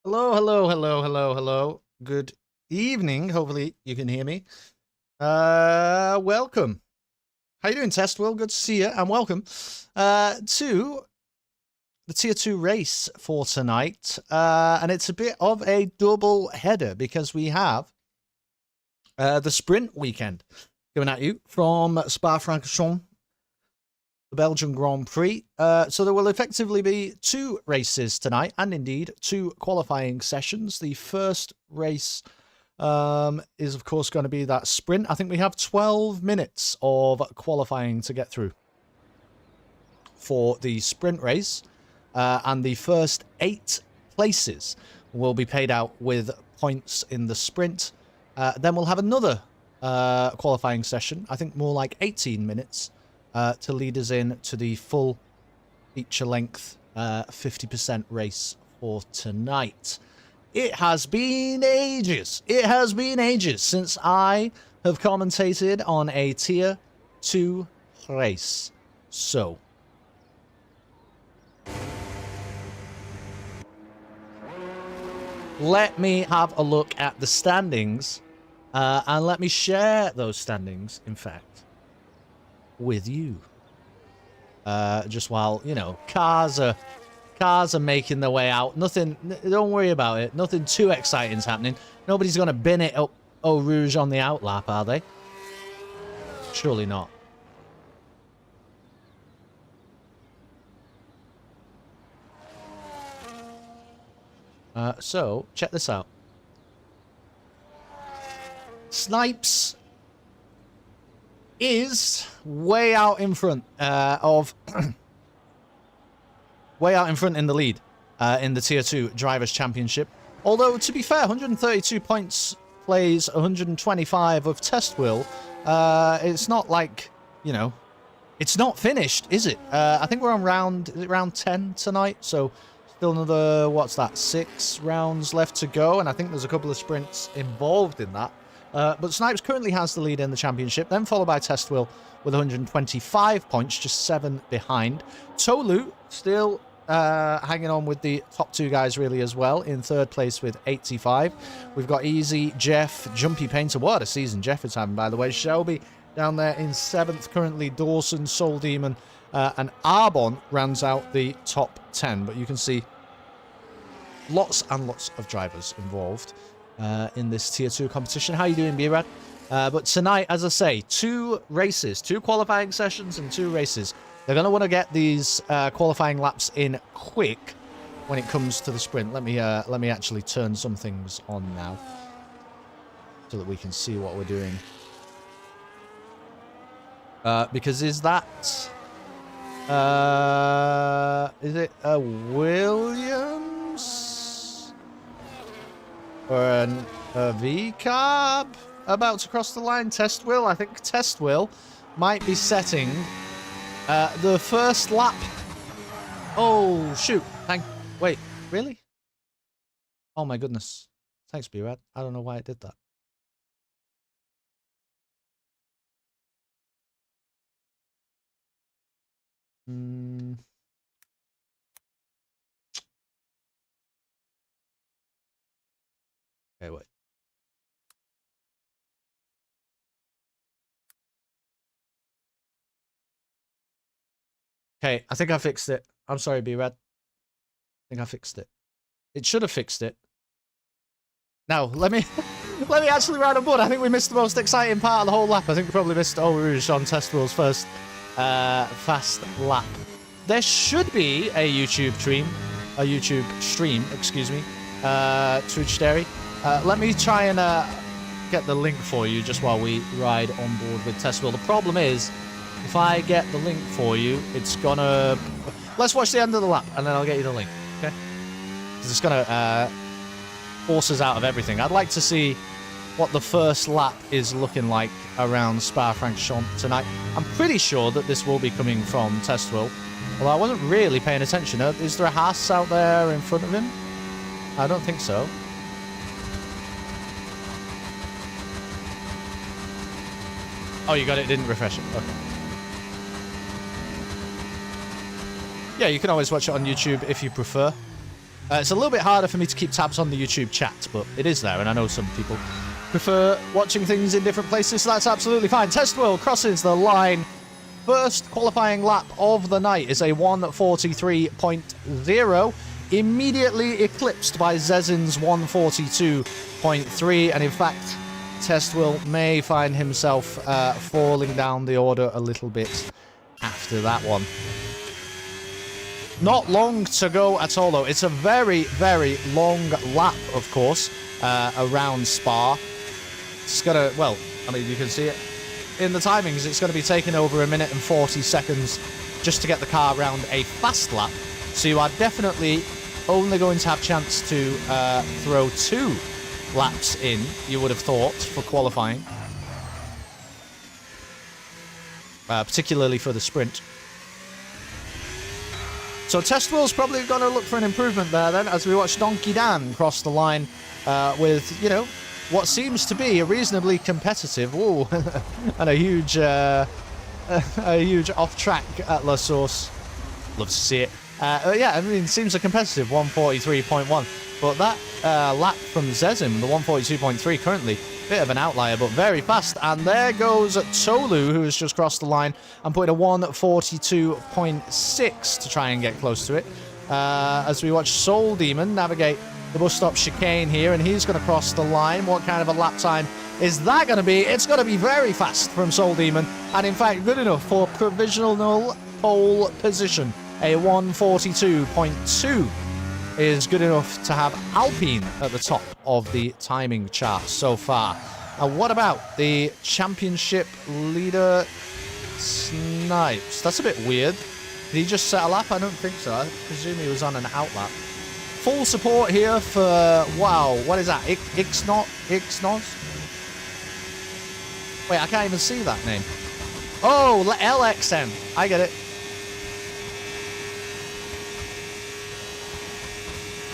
Hello, hello, hello, hello, hello. Good evening. Hopefully you can hear me. Welcome. How you doing, Test Will? Good to see you, and welcome to the Tier 2 race for tonight. And it's a bit of a double header because we have the sprint weekend coming at you from Spa-Francorchamps, the Belgian Grand Prix. So there will effectively be two races tonight, and indeed two qualifying sessions. The first race is, of course, going to be that sprint. I think we have 12 minutes of qualifying to get through for the sprint race. And the first 8 places will be paid out with points in the sprint. Then we'll have another qualifying session, I think more like 18 minutes, to lead us in to the full feature-length 50% race for tonight. It has been ages. It has been ages since I have commentated on a Tier 2 race. So, let me have a look at the standings, and let me share those standings, in fact, with you. Just while, you know, cars are making their way out. Nothing, don't worry about it. Nothing too exciting's happening. Nobody's going to bin it up Eau Rouge on the outlap, are they? Surely not. So, check this out. Snipes is way out in front way out in front in the lead in the Tier 2 Drivers' Championship. Although, to be fair, 132 points plays 125 of Test Will. It's not like, you know, it's not finished, is it? I think we're on round 10 tonight, so still another, what's that, 6 rounds left to go, and I think there's a couple of sprints involved in that. But Snipes currently has the lead in the championship, then followed by Test Will with 125 points, just 7 behind. Tolu still hanging on with the top 2 guys really as well, in 3rd place with 85. We've got Easy, Jeff, Jumpy Painter. What a season Jeff is having, by the way. Shelby down there in 7th currently. Dawson, Soul Demon, and Arbon rounds out the top 10. But you can see lots and lots of drivers involved in this Tier 2 competition. How you doing, B-Rad? But tonight, as I say, 2 races, 2 qualifying sessions and 2 races. They're going to want to get these qualifying laps in quick when it comes to the sprint. Let me actually turn some things on now so that we can see what we're doing. Because is it a Williams or a V-carb about to cross the line? Test Will. I think Test Will might be setting the first lap. Oh, shoot. Wait, really? Oh, my goodness. Thanks, B-Rad. I don't know why it did that. Okay, wait. Okay, I think I fixed it. I'm sorry, B-Rad. I think I fixed it. It should have fixed it. Now, let me actually round on board. I think we missed the most exciting part of the whole lap. I think we probably missed Eau Rouge on Test Will's first fast lap. There should be a YouTube stream, excuse me, Twitch Dairy. Let me try and get the link for you just while we ride on board with Test Will. The problem is, if I get the link for you, it's gonna... Let's watch the end of the lap, and then I'll get you the link, okay? Because it's gonna force us out of everything. I'd like to see what the first lap is looking like around Spa-Francorchamps tonight. I'm pretty sure that this will be coming from Test Will, although I wasn't really paying attention. Is there a Haas out there in front of him? I don't think so. Oh, you got it, didn't refresh it. Okay. Yeah, you can always watch it on YouTube if you prefer. It's a little bit harder for me to keep tabs on the YouTube chat, but it is there, and I know some people prefer watching things in different places, so that's absolutely fine. Test Will crosses the line. First qualifying lap of the night is a 1:43.0, immediately eclipsed by Zezin's 1:42.3, and in fact, Test Will may find himself falling down the order a little bit after that one. Not long to go at all, though. It's a very, very long lap, of course, around Spa. It's gonna, well, I mean, you can see it in the timings. It's going to be taking over 1 minute and 40 seconds just to get the car around a fast lap. So you are definitely only going to have chance to throw 2 laps in, you would have thought, for qualifying. Particularly for the sprint. So Test Will's probably going to look for an improvement there then, as we watch Donkey Dan cross the line with, you know, what seems to be a reasonably competitive, ooh, and a huge off-track at La Source. Love to see it. Yeah, I mean, it seems a competitive 1:43.1, but that lap from Zezim, the 1:42.3 currently, bit of an outlier, but very fast. And there goes Tolu, who has just crossed the line and put a 1:42.6 to try and get close to it. As we watch Soul Demon navigate the bus stop chicane here, and he's going to cross the line. What kind of a lap time is that going to be? It's going to be very fast from Soul Demon, and in fact good enough for provisional pole position. A 1:42.2 is good enough to have Alpine at the top of the timing chart so far. And what about the championship leader, Snipes? That's a bit weird. Did he just set a lap? I don't think so. I presume he was on an out lap. Full support here for, wow, what is that? Ixnos? Wait, I can't even see that name. Oh, LXN. I get it.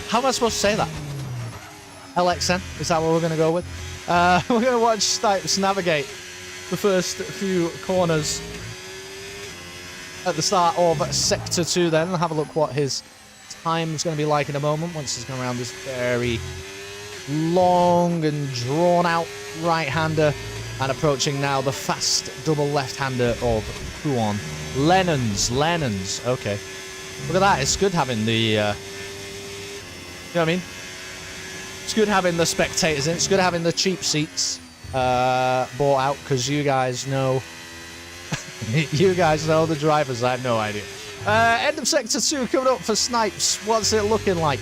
How am I supposed to say that? LXN? Is that what we're going to go with? We're going to watch Snipes navigate the first few corners at the start of Sector 2 then. I'll have a look what his time's going to be like in a moment once he's going around this very long and drawn-out right-hander and approaching now the fast double left-hander of Huon. Lennon's. Okay. Look at that. It's good having the... you know what I mean? It's good having the spectators in. It's good having the cheap seats bought out because you guys know... you guys know the drivers. I have no idea. End of Sector 2 coming up for Snipes. What's it looking like?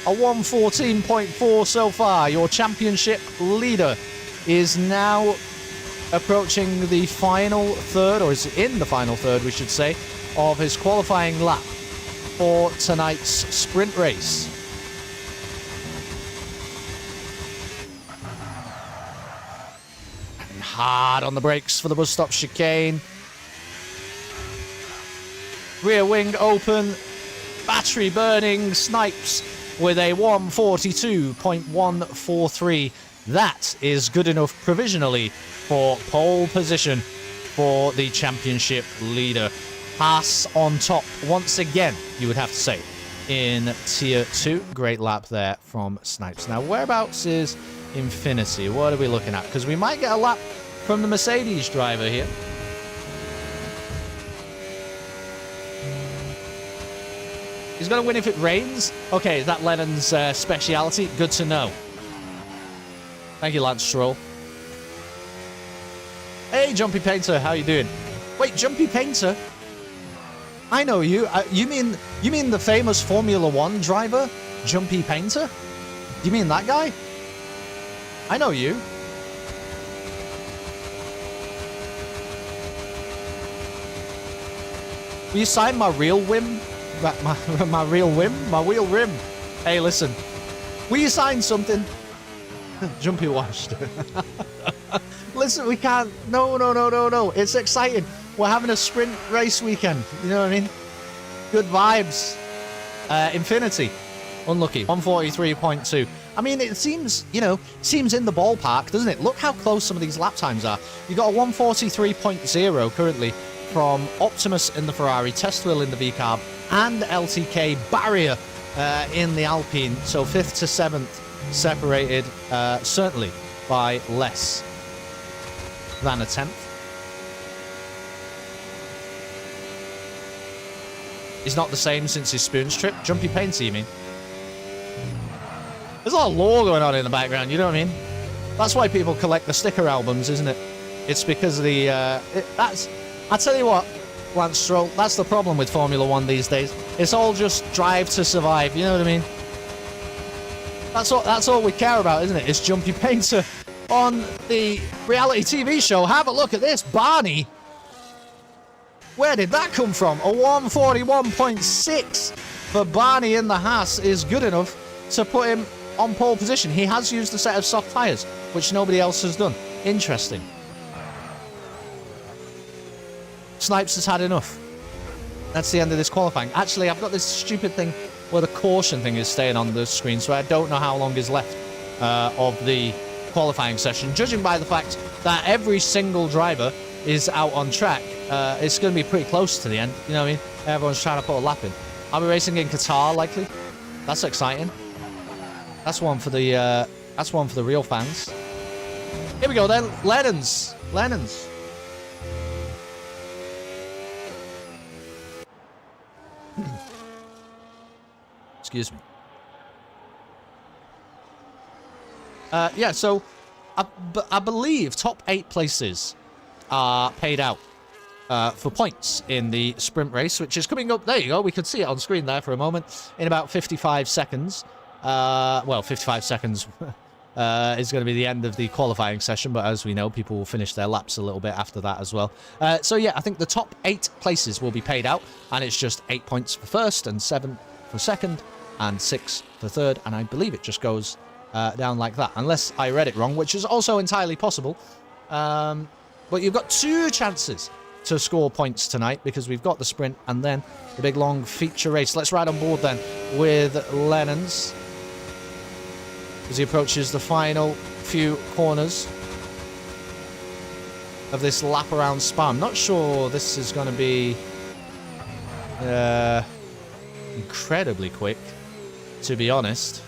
A 1:14.4 so far. Your championship leader is now approaching the final third, or is in the final third, we should say, of his qualifying lap for tonight's sprint race. And hard on the brakes for the bus stop chicane. Rear wing open, battery burning, Snipes with a 1:42.143. That is good enough provisionally for pole position for the championship leader. Haas on top once again, you would have to say, in Tier 2. Great lap there from Snipes. Now, whereabouts is Infinity? What are we looking at? Because we might get a lap from the Mercedes driver here. He's going to win if it rains. Okay, is that Lennon's speciality? Good to know. Thank you, Lance Stroll. Hey, Jumpy Painter, how you doing? Wait, Jumpy Painter? I know you. You mean the famous Formula 1 driver, Jumpy Painter? You mean that guy? I know you. Will you sign my real whim? My real whim? My wheel rim? Hey, listen. Will you sign something? Jumpy washed. Listen, we can't. No. It's exciting. We're having a sprint race weekend. You know what I mean? Good vibes. Infinity. Unlucky. 1:43.2. I mean, it seems, you know, seems in the ballpark, doesn't it? Look how close some of these lap times are. You got a 1:43.0 currently from Optimus in the Ferrari, Test Will in the V-Carb, and LTK Barrier in the Alpine. So 5th to 7th separated certainly by less than a 10th. He's not the same since his Spoons trip. Jumpy Painter, you mean? There's a lot of lore going on in the background, you know what I mean? That's why people collect the sticker albums, isn't it? It's because of the... I tell you what, Lance Stroll, that's the problem with Formula 1 these days. It's all just drive to survive, you know what I mean? That's all we care about, isn't it? It's Jumpy Painter on the reality TV show. Have a look at this, Barney. Where did that come from? A 141.6 for Barney in the Haas is good enough to put him on pole position. He has used a set of soft tyres, which nobody else has done. Interesting. Snipes has had enough. That's the end of this qualifying. Actually, I've got this stupid thing where the caution thing is staying on the screen, so I don't know how long is left of the qualifying session. Judging by the fact that every single driver is out on track, it's going to be pretty close to the end. You know what I mean? Everyone's trying to put a lap in. I'll be racing in Qatar, likely. That's exciting. That's one for the real fans. Here we go then. Lennon's. Excuse me. Yeah, so I believe top 8 places are paid out for points in the sprint race, which is coming up. There you go. We could see it on screen there for a moment in about 55 seconds. Well, 55 seconds is going to be the end of the qualifying session, but as we know, people will finish their laps a little bit after that as well. So yeah, I think the top 8 places will be paid out, and it's just 8 points for first and 7 for second and 6 for third, and I believe it just goes down like that, unless I read it wrong, which is also entirely possible. But you've got 2 chances to score points tonight, because we've got the sprint and then the big long feature race. Let's ride on board then with Lennon's as he approaches the final few corners of this lap around Spa. I'm not sure this is going to be incredibly quick, to be honest.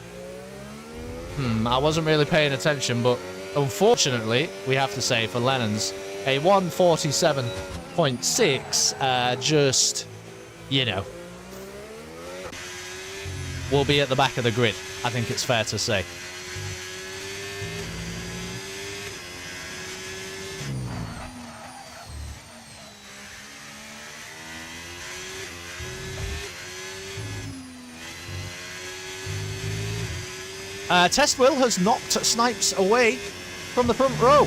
I wasn't really paying attention, but unfortunately, we have to say for Lennon's, a 147.6 just, you know, will be at the back of the grid, I think it's fair to say. Test Will has knocked Snipes away from the front row.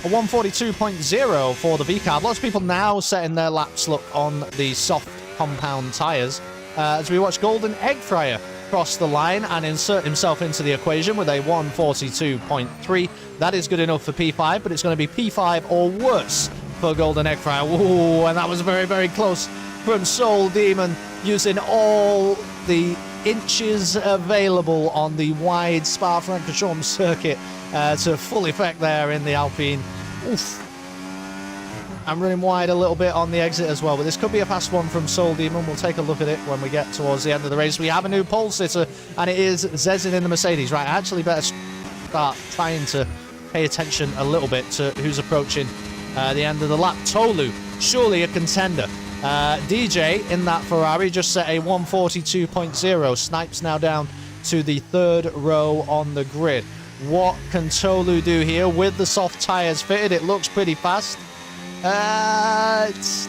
A 142.0 for the VCARB. Lots of people now setting their laps look on the soft compound tyres as we watch Golden Egg Fryer cross the line and insert himself into the equation with a 142.3. That is good enough for P5, but it's going to be P5 or worse for Golden Egg Fryer. Ooh, and that was very, very close from Soul Demon, using all the inches available on the wide Spa-Francorchamps circuit to full effect there in the Alpine. Oof. I'm running wide a little bit on the exit as well, but this could be a fast one from Soul Demon. We'll take a look at it when we get towards the end of the race. We have a new pole sitter, and it is Zezin in the Mercedes. Right, I actually better start trying to pay attention a little bit to who's approaching the end of the lap. Tolu, surely a contender. DJ in that Ferrari just set a 142.0. Snipes now down to the 3rd row on the grid. What can Tolu do here with the soft tyres fitted? It looks pretty fast. It's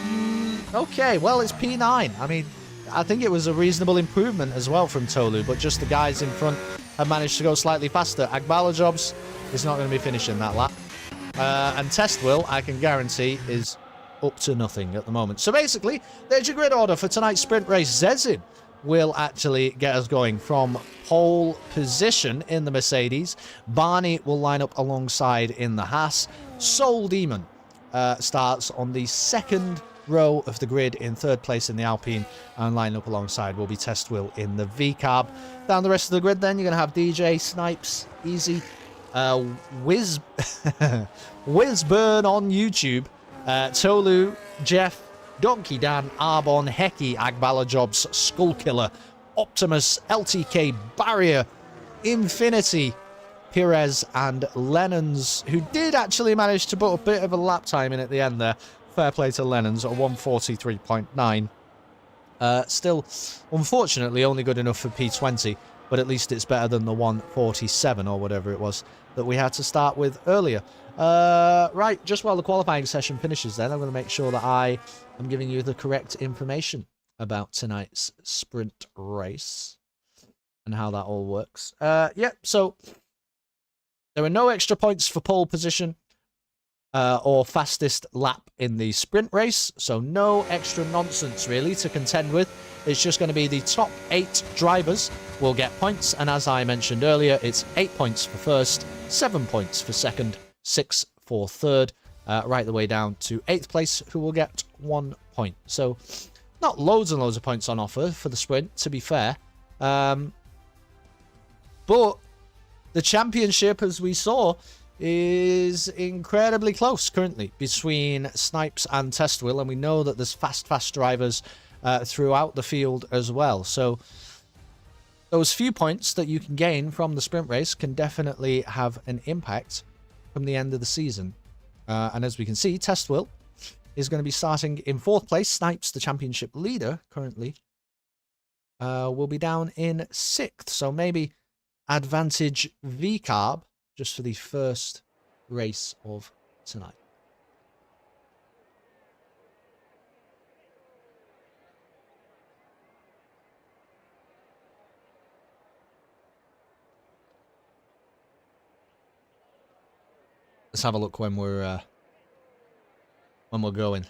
okay. Well, it's P9. I mean, I think it was a reasonable improvement as well from Tolu, but just the guys in front have managed to go slightly faster. Agbala Jobs is not going to be finishing that lap. And Test Will, I can guarantee, is up to nothing at the moment. So basically, there's your grid order for tonight's sprint race. Zezin will actually get us going from pole position in the Mercedes. Barney will line up alongside in the Haas. Soul Demon starts on the 2nd row of the grid in 3rd place in the Alpine, and line up alongside will be Test Will in the VCARB. Down the rest of the grid then, you're going to have DJ, Snipes, Easy, Whizburn on YouTube, Tolu, Jeff, Donkey Dan, Arbon, Heki, Agbala Jobs, Skullkiller, Optimus, LTK, Barrier, Infinity, Perez, and Lennons, who did actually manage to put a bit of a lap time in at the end there. Fair play to Lennons, a 1:43.9. Still, unfortunately, only good enough for P20, but at least it's better than the 1:47 or whatever it was that we had to start with earlier. Right, just while the qualifying session finishes then, I'm going to make sure that I am giving you the correct information about tonight's sprint race and how that all works. So there are no extra points for pole position or fastest lap in the sprint race, so no extra nonsense really to contend with. It's just going to be the top 8 drivers will get points, and as I mentioned earlier, it's 8 points for first, 7 points for second, 6 for third, right the way down to 8th place, who will get 1 point. So not loads and loads of points on offer for the sprint, to be fair. But the championship, as we saw, is incredibly close currently between Snipes and Testwill, and we know that there's fast drivers throughout the field as well. So those few points that you can gain from the sprint race can definitely have an impact from the end of the season. And as we can see, Testwill is going to be starting in 4th place. Snipes, the championship leader currently, will be down in 6th. So maybe advantage VCarb just for the first race of tonight. Let's have a look when we're going.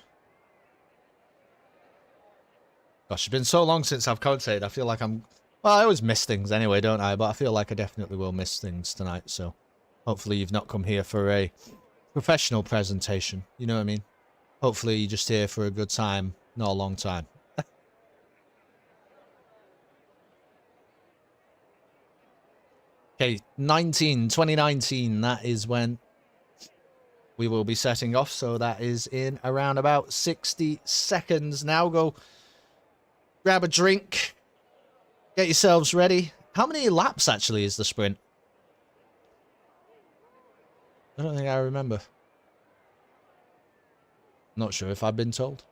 Gosh, it's been so long since I've commentated. I feel like well, I always miss things anyway, don't I? But I feel like I definitely will miss things tonight. So hopefully you've not come here for a professional presentation. You know what I mean? Hopefully you're just here for a good time, not a long time. Okay, 2019, that is when we will be setting off. So that is in around about 60 seconds. Now go grab a drink. Get yourselves ready. How many laps actually is the sprint? I don't think I remember. Not sure if I've been told.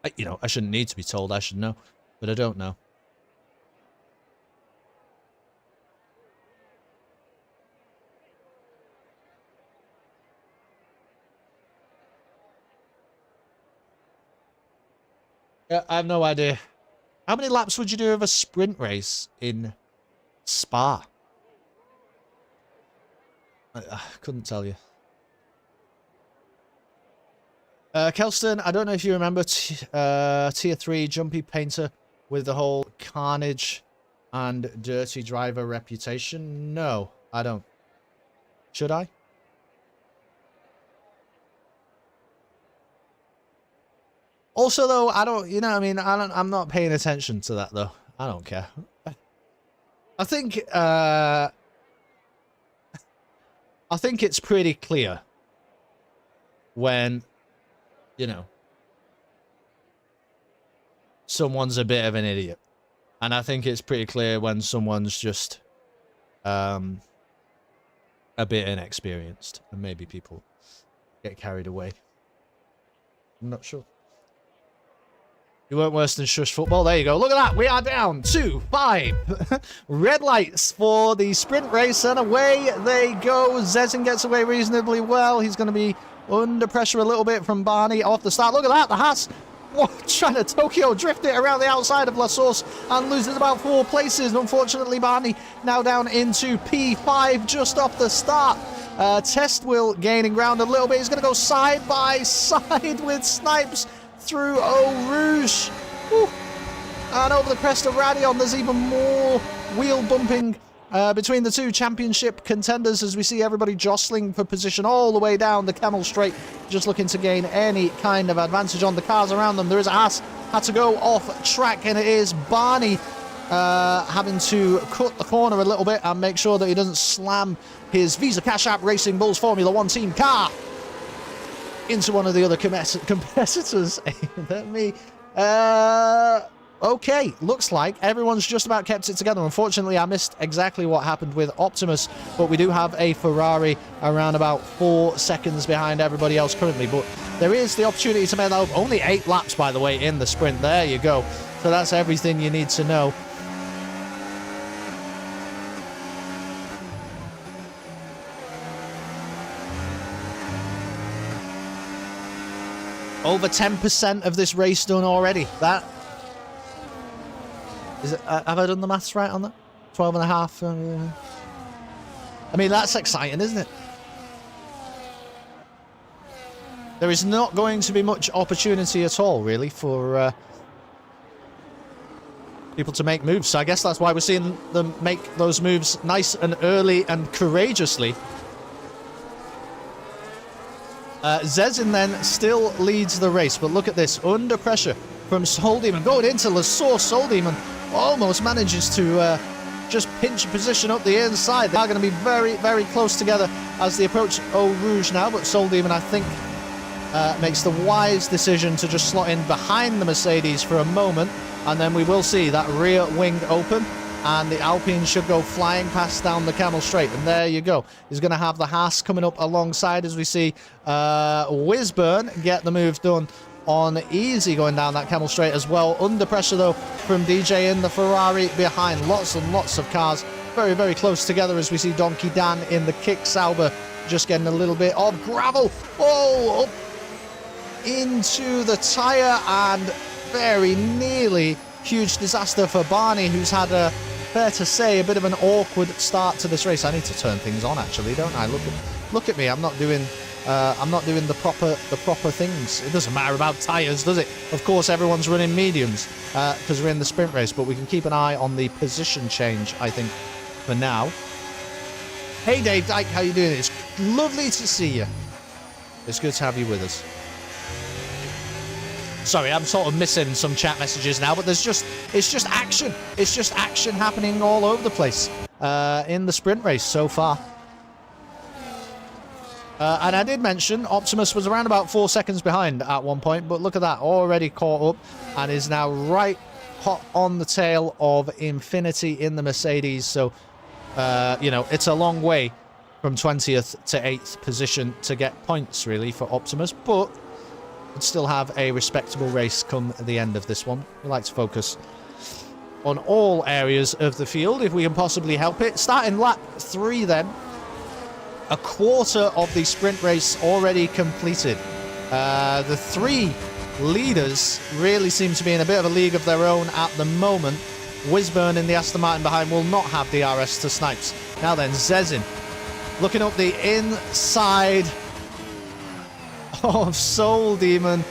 I shouldn't need to be told. I should know. But I don't know. Yeah, I have no idea. How many laps would you do of a sprint race in Spa? I couldn't tell you. Kelston, I don't know if you remember Tier 3 Jumpy Painter with the whole carnage and dirty driver reputation. No, I don't. Should I? Also, though, I don't, you know what I mean? I'm not paying attention to that, though. I don't care. I think it's pretty clear when, someone's a bit of an idiot. And I think it's pretty clear when someone's just a bit inexperienced. And maybe people get carried away. I'm not sure. You weren't worse than Shush Football. There you go. Look at that. We are down to 5 red lights for the sprint race. And away they go. Zezin gets away reasonably well. He's going to be under pressure a little bit from Barney off the start. Look at that. The Haas trying to Tokyo drift it around the outside of La Source and loses about 4 places. Unfortunately, Barney now down into P5 just off the start. Testwill gaining ground a little bit. He's going to go side by side with Snipes through Eau Rouge. Woo. And over the crest of Radion, there's even more wheel bumping between the two championship contenders as we see everybody jostling for position all the way down the Camel Straight, just looking to gain any kind of advantage on the cars around them. There is a Haas, had to go off track, and it is Barney having to cut the corner a little bit and make sure that he doesn't slam his Visa Cash App Racing Bulls Formula 1 team car into one of the other competitors aimed at me. Okay, looks like everyone's just about kept it together. Unfortunately, I missed exactly what happened with Optimus, but we do have a Ferrari around about 4 seconds behind everybody else currently. But there is the opportunity to make that up. Only 8 laps, by the way, in the sprint. There you go. So that's everything you need to know. Over 10% of this race done already. That is it. Have I done the maths right on that? 12 and a half. I mean, that's exciting, isn't it? There is not going to be much opportunity at all, really, for people to make moves. So I guess that's why we're seeing them make those moves nice and early and courageously. Zezin then still leads the race, but look at this. Under pressure from Soul Demon. Going into La Source, Soul Demon almost manages to just pinch a position up the inside. They are going to be very, very close together as they approach Eau Rouge now, but Soul Demon, I think, makes the wise decision to just slot in behind the Mercedes for a moment, and then we will see that rear wing open, and the Alpine should go flying past down the Camel Straight. And there you go. He's going to have the Haas coming up alongside as we see Whizburn get the move done on easy going down that Camel Straight as well. Under pressure, though, from DJ in the Ferrari behind. Lots and lots of cars very, very close together as we see Donkey Dan in the Kick Sauber just getting a little bit of gravel. Oh, up into the tyre and very nearly huge disaster for Barney, who's had a, fair to say, a bit of an awkward start to this race. I need to turn things on, actually, don't I? Look at me. I'm not doing the proper things. It doesn't matter about tyres, does it? Of course, everyone's running mediums because we're in the sprint race, but we can keep an eye on the position change, I think, for now. Hey, Dave Dyke, how you doing? It's lovely to see you. It's good to have you with us. Sorry, I'm sort of missing some chat messages now, but it's just action. It's just action happening all over the place in the sprint race so far. And I did mention Optimus was around about 4 seconds behind at one point, but look at that, already caught up and is now right hot on the tail of Infinity in the Mercedes. So, you know, it's a long way from 20th to 8th position to get points, really, for Optimus, but still have a respectable race come at the end of this one. We like to focus on all areas of the field if we can possibly help it. Starting lap 3 then. A quarter of the sprint race already completed. The 3 leaders really seem to be in a bit of a league of their own at the moment. Whizburn in the Aston Martin behind will not have DRS to Snipes. Now then, Zezin looking up the inside of Soul Demon.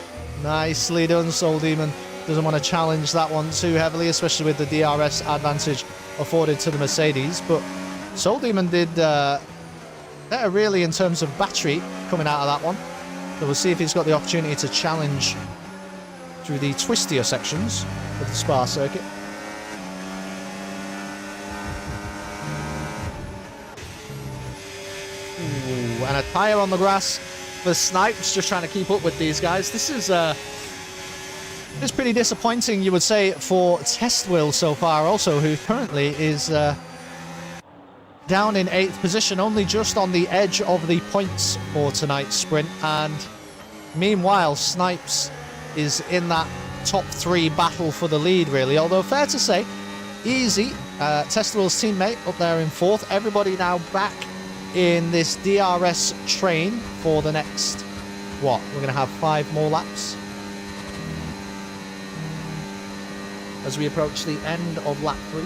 Nicely done, Soul Demon. Doesn't want to challenge that one too heavily, especially with the DRS advantage afforded to the Mercedes. But Soul Demon did better, really, in terms of battery coming out of that one. So we'll see if he's got the opportunity to challenge through the twistier sections of the Spa circuit. Ooh, and a tyre on the grass. The Snipes just trying to keep up with these guys. This is pretty disappointing, you would say, for Test Will so far also, who currently is down in 8th position, only just on the edge of the points for tonight's sprint. And meanwhile, Snipes is in that top 3 battle for the lead, really. Although, fair to say, easy. Test Will's teammate up there in 4th. Everybody now back in this DRS train for the next, what? We're going to have 5 more laps as we approach the end of lap 3.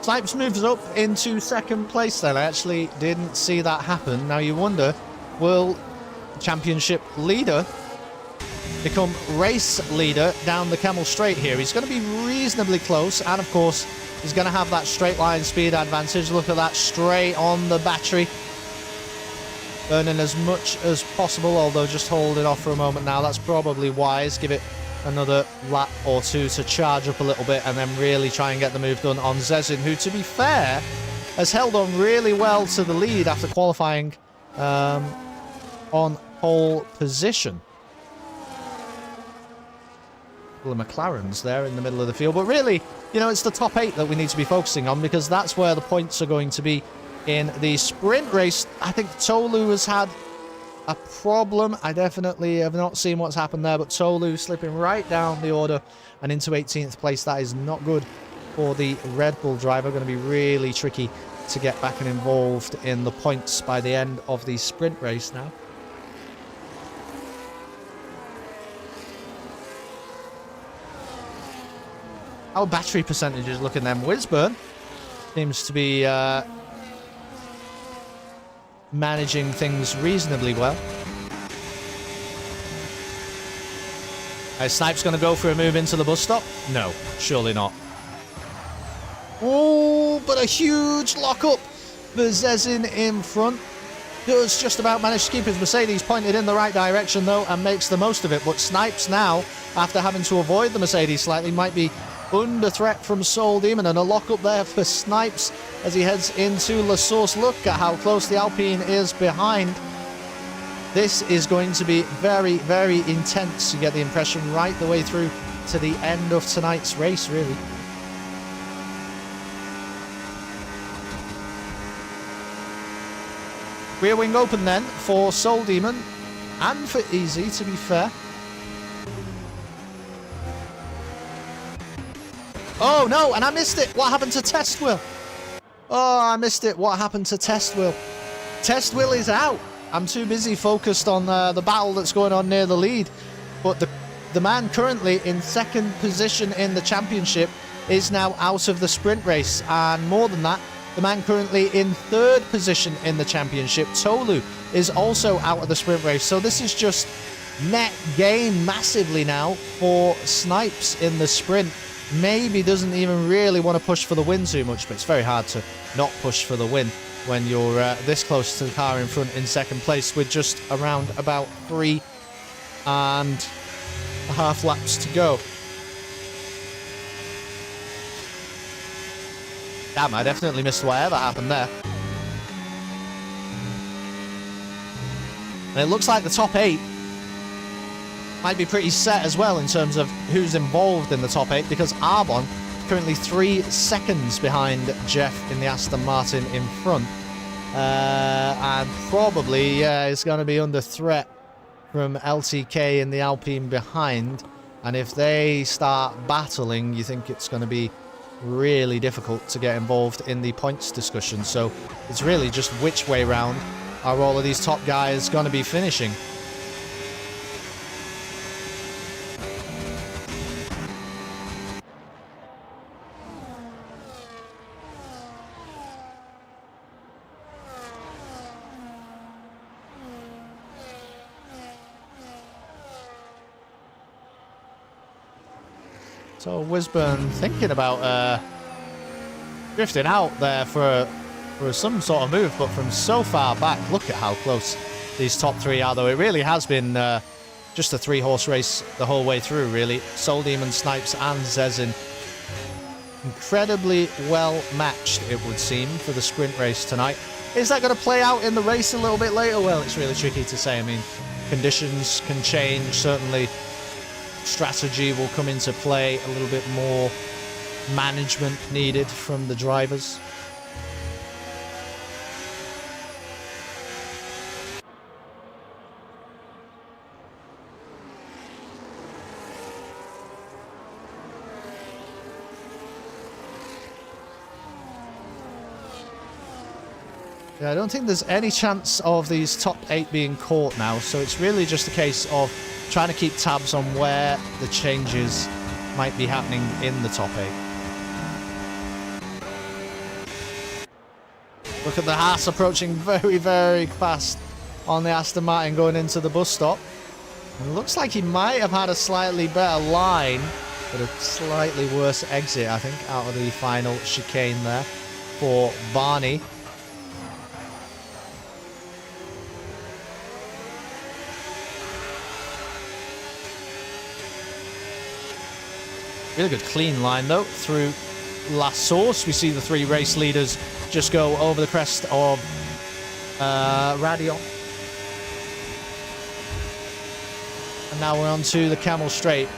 Snipes moves up into 2nd place then. I actually didn't see that happen. Now you wonder, will championship leader become race leader down the Camel Straight here? He's going to be reasonably close, and of course he's going to have that straight line speed advantage. Look at that, straight on the battery, burning as much as possible, although just holding off for a moment now. That's probably wise. Give it another lap or two to charge up a little bit and then really try and get the move done on Zezin, who, to be fair, has held on really well to the lead after qualifying on pole position. The McLarens there in the middle of the field, but really, you know, it's the top 8 that we need to be focusing on, because that's where the points are going to be in the sprint race. I think Tolu has had a problem. I definitely have not seen what's happened there, but Tolu slipping right down the order and into 18th place. That is not good for the Red Bull driver. Going to be really tricky to get back and involved in the points by the end of the sprint race now. Our battery percentages looking then. Wisburn seems to be managing things reasonably well. Snipes going to go for a move into the bus stop? No, surely not. Oh, but a huge lock-up for Zezin in front. Does just about manage to keep his Mercedes pointed in the right direction, though, and makes the most of it. But Snipes now, after having to avoid the Mercedes slightly, might be under threat from Soul Demon, and a lock-up there for Snipes as he heads into La Source. Look at how close the Alpine is behind. This is going to be very, very intense. You get the impression right the way through to the end of tonight's race, really. Rear wing open then for Soul Demon and for Easy, to be fair. Oh no, and I missed it. What happened to Test Will? Oh, I missed it. What happened to Test Will? Test Will is out. I'm too busy focused on the battle that's going on near the lead. But the man currently in second position in the championship is now out of the sprint race. And more than that, the man currently in third position in the championship, Tolu, is also out of the sprint race. So this is just net gain massively now for Snipes in the sprint. Maybe doesn't even really want to push for the win too much, but it's very hard to not push for the win when you're this close to the car in front in second place with just around about 3.5 laps to go. Damn, I definitely missed whatever happened there. And it looks like the top 8 might be pretty set as well in terms of who's involved in the top 8, because Arbon currently 3 seconds behind Jeff in the Aston Martin in front. And probably is going to be under threat from LTK in the Alpine behind. And if they start battling, you think it's going to be really difficult to get involved in the points discussion. So it's really just which way round are all of these top guys going to be finishing. So Wisburn thinking about drifting out there for some sort of move, but from so far back, look at how close these top 3 are, though. It really has been just a 3-horse race the whole way through, really. Soul Demon, Snipes and Zezin. Incredibly well matched, it would seem, for the sprint race tonight. Is that going to play out in the race a little bit later? Well, it's really tricky to say. I mean, conditions can change, certainly. Strategy will come into play, a little bit more management needed from the drivers. Yeah, I don't think there's any chance of these top 8 being caught now, so it's really just a case of trying to keep tabs on where the changes might be happening in the top 8. Look at the Haas approaching very, very fast on the Aston Martin going into the bus stop. And it looks like he might have had a slightly better line, but a slightly worse exit, I think, out of the final chicane there for Barney. Really good clean line, though, through La Source. We see the 3 race leaders just go over the crest of Radion. And now we're on to the Camel Straight.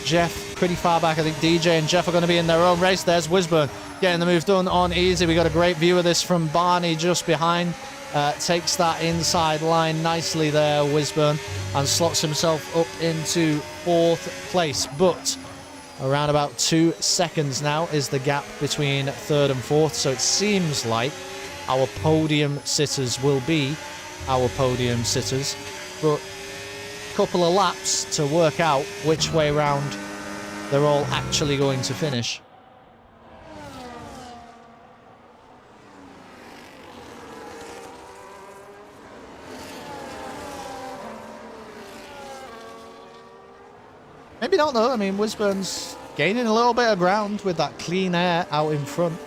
Jeff pretty far back. I think DJ and Jeff are going to be in their own race. There's Wisburn getting the move done on easy. We got a great view of this from Barney just behind. Takes that inside line nicely there, Wisburn, and slots himself up into 4th place. But around about 2 seconds now is the gap between 3rd and 4th. So it seems like our podium sitters will be our podium sitters. But a couple of laps to work out which way round they're all actually going to finish. Maybe not, though. I mean, Wisburn's gaining a little bit of ground with that clean air out in front.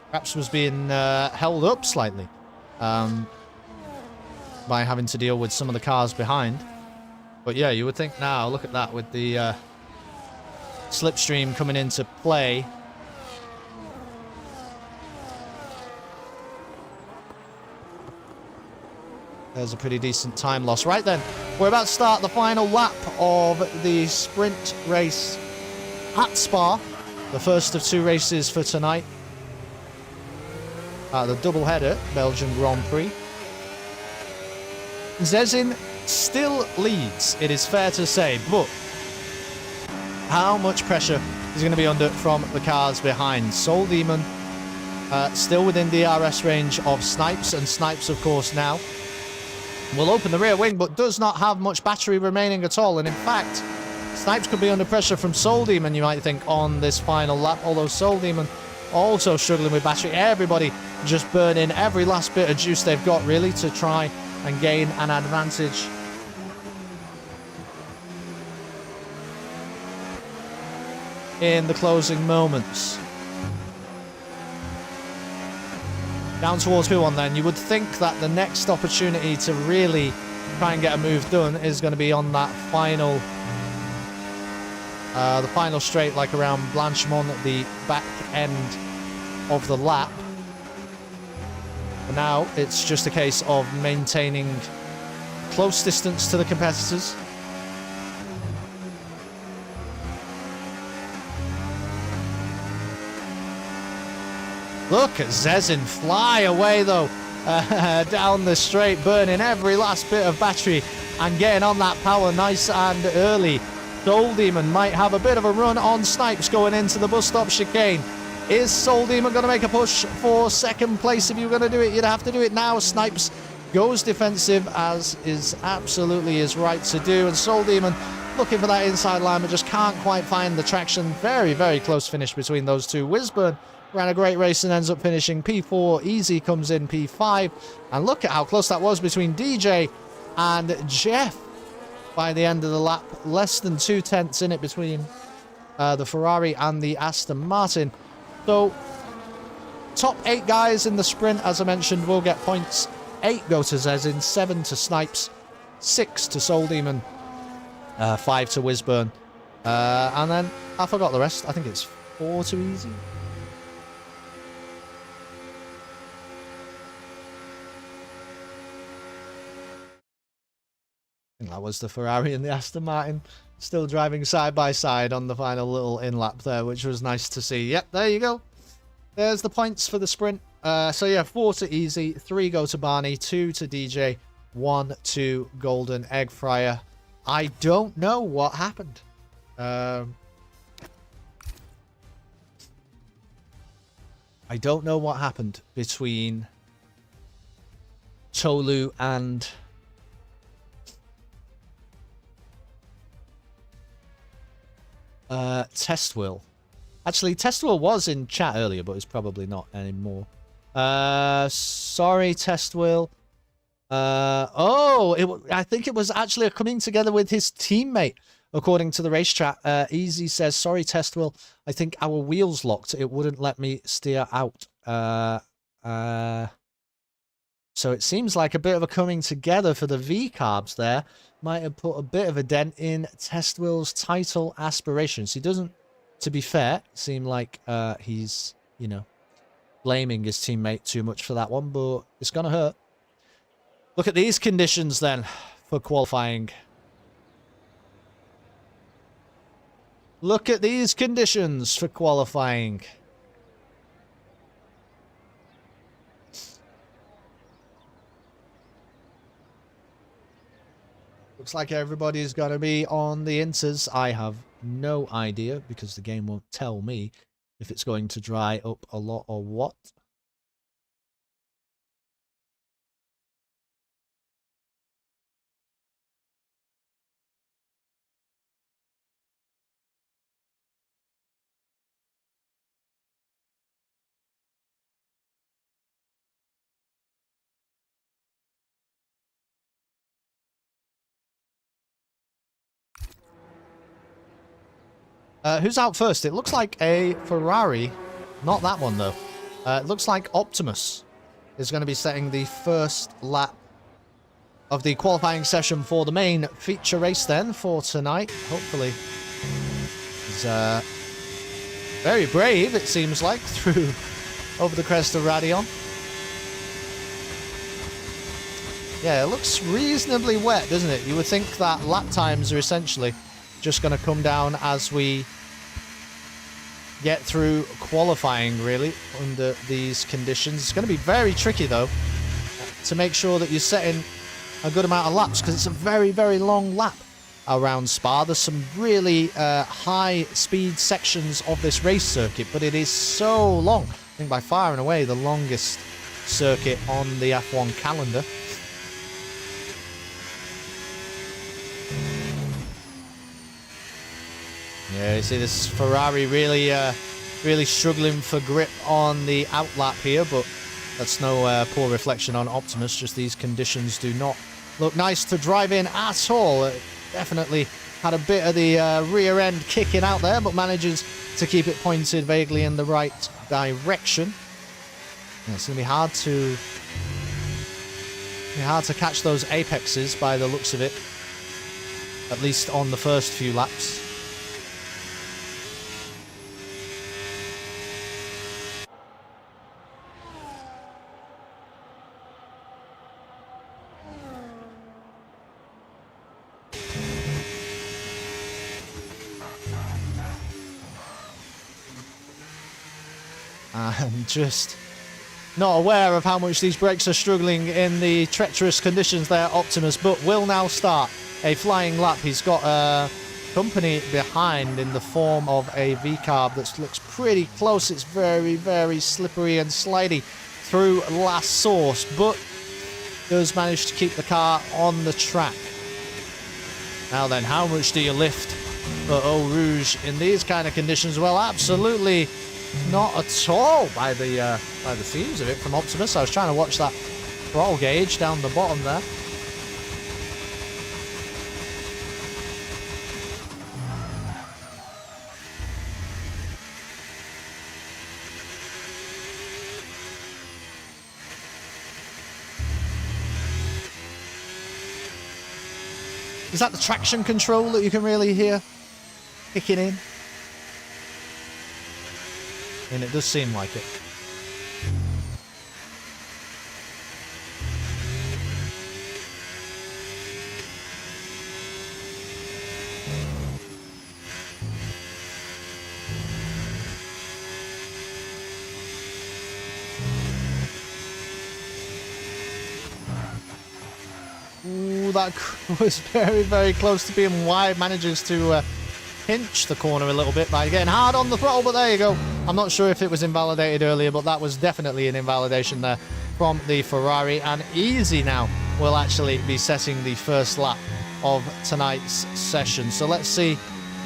Perhaps was being held up slightly by having to deal with some of the cars behind. But yeah, you would think now, look at that, with the slipstream coming into play. There's a pretty decent time loss. Right then, we're about to start the final lap of the sprint race at Spa. The first of 2 races for tonight. The double-header, Belgian Grand Prix. Zezin still leads, it is fair to say, but how much pressure is going to be under from the cars behind? Soul Demon still within DRS range of Snipes, and Snipes, of course, now will open the rear wing, but does not have much battery remaining at all. And in fact, Snipes could be under pressure from Soul Demon, you might think, on this final lap. Although Soul Demon also struggling with battery. Everybody just burning every last bit of juice they've got, really, to try and gain an advantage. In the closing moments. Down towards P1 then. You would think that the next opportunity to really try and get a move done is going to be on that final the final straight, like around Blanchemont at the back end of the lap. But now it's just a case of maintaining close distance to the competitors. Look at Zezin fly away, though, down the straight, burning every last bit of battery and getting on that power nice and early. Soul Demon might have a bit of a run on Snipes going into the bus stop chicane. Is Soul Demon going to make a push for second place? If you were going to do it, you'd have to do it now. Snipes goes defensive, as is absolutely his right to do. And Soul Demon looking for that inside line, but just can't quite find the traction. Very, very close finish between those two. Wisburn ran a great race and ends up finishing P4. Easy comes in P5. And look at how close that was between DJ and Jeff by the end of the lap. Less than 0.2 in it between the Ferrari and the Aston Martin. So, top 8 guys in the sprint, as I mentioned, will get points. 8 go to Zezin, 7 to Snipes, 6 to Soul Demon, 5 to Wisburn. And then, I forgot the rest. I think it's 4 to Easy. I think that was the Ferrari and the Aston Martin still driving side by side on the final little in-lap there, which was nice to see. Yep, there you go. There's the points for the sprint. So yeah, 4 to Easy, 3 go to Barney, 2 to DJ, 1 to Golden Egg Fryer. I don't know what happened. I don't know what happened between Tolu and Testwill. Actually, Testwill was in chat earlier, but it's probably not anymore. Sorry, Testwill. I think it was actually coming together with his teammate, according to the race chat. Easy says, sorry, Testwill. I think our wheels locked. It wouldn't let me steer out. So it seems like a bit of a coming together for the V-Carbs there. Might have put a bit of a dent in Test Will's title aspirations. He doesn't, to be fair, seem like he's, you know, blaming his teammate too much for that one, but it's going to hurt. Look at these conditions then for qualifying. Look at these conditions for qualifying. Looks like everybody's going to be on the inters. I have no idea because the game won't tell me if it's going to dry up a lot or what. Who's out first? It looks like a Ferrari. Not that one, though. It looks like Optimus is going to be setting the first lap of the qualifying session for the main feature race then for tonight. Hopefully he's very brave, it seems like, through over the crest of Radion. Yeah, it looks reasonably wet, doesn't it? You would think that lap times are essentially just going to come down as we get through qualifying, really, under these conditions. It's going to be very tricky, though, to make sure that you're setting a good amount of laps, because it's a very, very long lap around Spa. There's some really high-speed sections of this race circuit, but it is so long. I think by far and away the longest circuit on the F1 calendar. Yeah, you see this Ferrari really really struggling for grip on the outlap here, but that's no poor reflection on Optimus. Just these conditions do not look nice to drive in at all. Definitely had a bit of the rear end kicking out there, but manages to keep it pointed vaguely in the right direction. Yeah, it's going to be hard to catch those apexes by the looks of it, at least on the first few laps. I'm just not aware of how much these brakes are struggling in the treacherous conditions there, Optimus, but will now start a flying lap. He's got company behind in the form of a V-Carb that looks pretty close. It's very, very slippery and slidey through last source, but does manage to keep the car on the track. Now then, how much do you lift for Eau Rouge in these kind of conditions? Well, absolutely not at all by the seams of it from Optimus. I was trying to watch that throttle gauge down the bottom there. Is that the traction control that you can really hear kicking in? And it does seem like it. Ooh, that was very, very close to being wide. Manages to pinch the corner a little bit by getting hard on the throttle, but there you go. I'm not sure if it was invalidated earlier, but that was definitely an invalidation there from the Ferrari. And Easy now will actually be setting the first lap of tonight's session. So let's see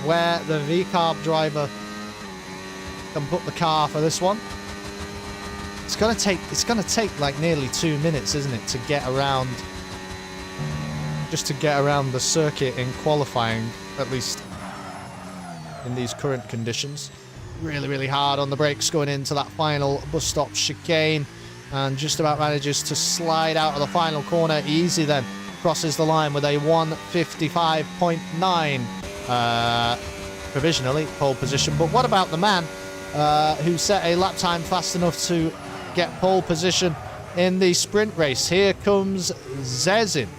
where the V-Carb driver can put the car for this one. It's gonna take like nearly 2 minutes, isn't it, to get around, just to get around the circuit in qualifying, at least in these current conditions. Really, really hard on the brakes going into that final bus stop chicane. and just about manages to slide out of the final corner. Easy then. Crosses the line with a 1:55.9 provisionally pole position. But what about the man who set a lap time fast enough to get pole position in the sprint race? Here comes Zezin.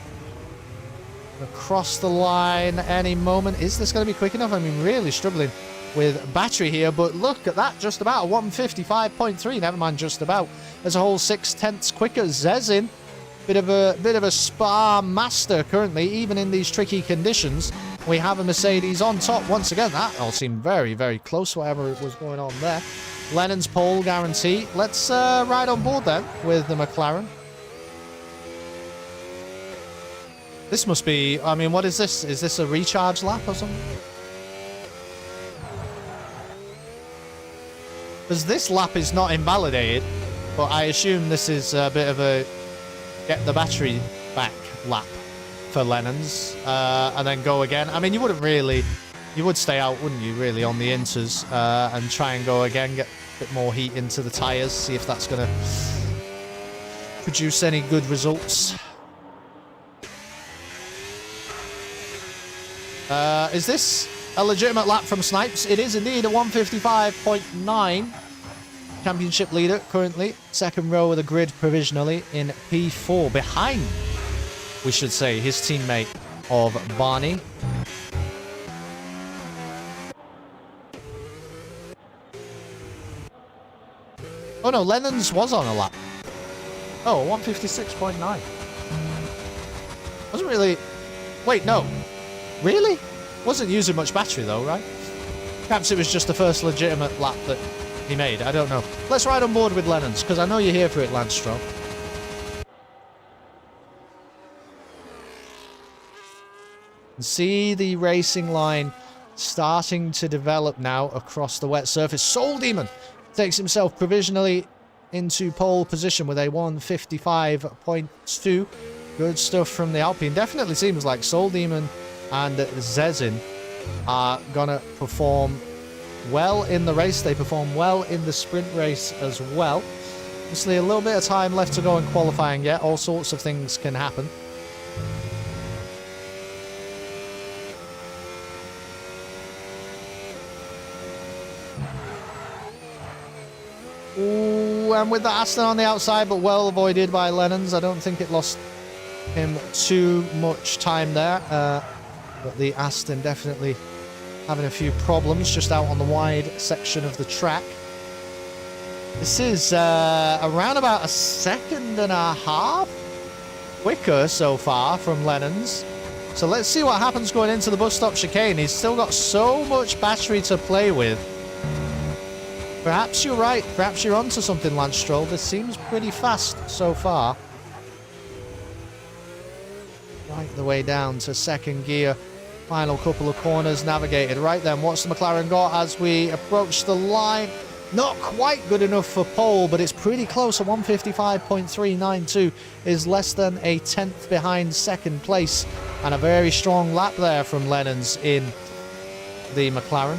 Across the line any moment. Is this going to be quick enough? I mean, really struggling with battery here, but look at that, just about a 1:55.3. Never mind, just about. There's a whole 0.6 quicker. Zezin, bit of a Spa master currently, even in these tricky conditions. We have a Mercedes on top once again. That all seemed very, very close, whatever was going on there. Lennon's pole guarantee. Let's ride on board then with the McLaren. This must be, I mean, what is this? Is this a recharge lap or something? Because this lap is not invalidated, but I assume this is a bit of a get the battery back lap for Lennon's, and then go again. I mean, you wouldn't really, you would stay out, wouldn't you, really, on the inters, and try and go again, get a bit more heat into the tyres, see if that's going to produce any good results. Is this a legitimate lap from Snipes? It is indeed a 1:55.9. Championship leader currently. Second row of the grid provisionally in P4. Behind, we should say, his teammate of Barney. Oh no, Lennon's was on a lap. Oh, 1:56.9. Wasn't really... Wait, no. Really? Wasn't using much battery though, right? Perhaps it was just the first legitimate lap that he made. I don't know. Let's ride on board with Lennon's, because I know you're here for it, Lance Stroll. See the racing line starting to develop now across the wet surface. Soul Demon takes himself provisionally into pole position with a 1:55.2. Good stuff from the Alpine. Definitely seems like Soul Demon and Zezin are gonna perform well in the race. They perform well in the sprint race as well. Obviously a little bit of time left to go in qualifying yet. All sorts of things can happen. Ooh, and with the Aston on the outside, but well avoided by Lennon's. I don't think it lost him too much time there. But the Aston definitely having a few problems just out on the wide section of the track. This is around about a 1.5 seconds quicker so far from Lennon's. So let's see what happens going into the bus stop chicane. He's still got so much battery to play with. Perhaps you're right. Perhaps you're onto something, Lance Stroll. This seems pretty fast so far. Right the way down to second gear. Final couple of corners navigated. Right then, what's the McLaren got as we approach the line? Not quite good enough for pole, but it's pretty close. A 1:55.392 is less than a 1/10 behind second place. And a very strong lap there from Lennon's in the McLaren.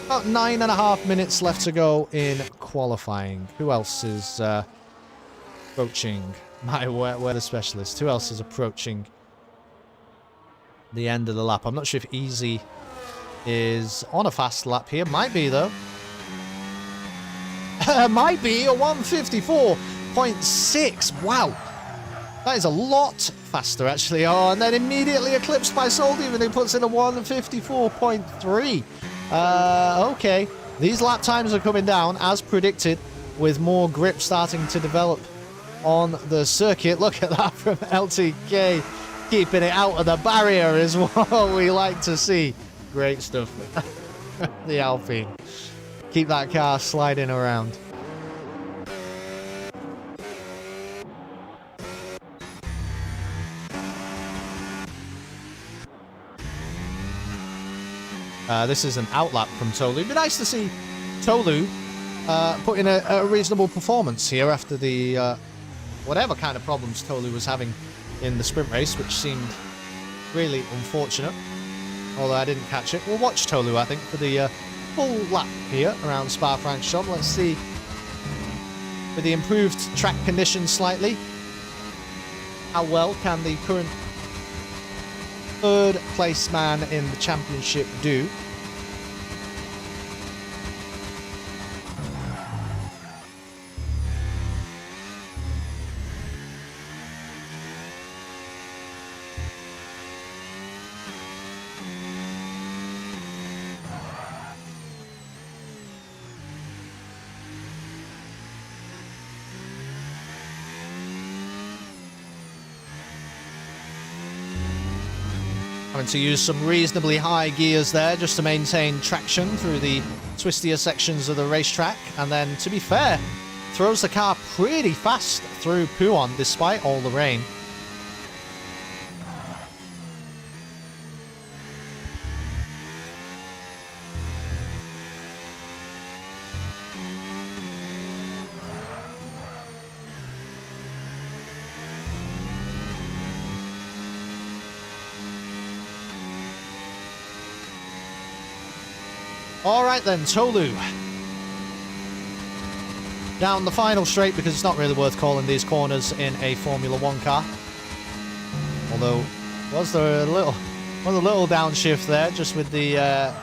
About 9.5 minutes left to go in qualifying. Who else is approaching my weather specialist? Who else is approaching the end of the lap? I'm not sure if Easy is on a fast lap here. Might be, though. Might be a 1:54.6. Wow. That is a lot faster, actually. Oh, and then immediately eclipsed by Soul Demon, who puts in a 1:54.3. Okay. These lap times are coming down, as predicted, with more grip starting to develop on the circuit. Look at that from LTK. Keeping it out of the barrier is what we like to see. Great stuff. The Alpine. Keep that car sliding around. This is an outlap from Tolu. It'd be nice to see Tolu put in a reasonable performance here after the whatever kind of problems Tolu was having in the sprint race, which seemed really unfortunate. Although I didn't catch it. We'll watch Tolu, I think, for the full lap here around Spa-Francorchamps. Let's see with the improved track conditions slightly. How well can the current third place man in the championship do? Having to use some reasonably high gears there just to maintain traction through the twistier sections of the racetrack. And then, to be fair, throws the car pretty fast through Puon despite all the rain. Alright then, Tolu. Down the final straight, because it's not really worth calling these corners in a Formula 1 car. Although, was there a little downshift there, just with the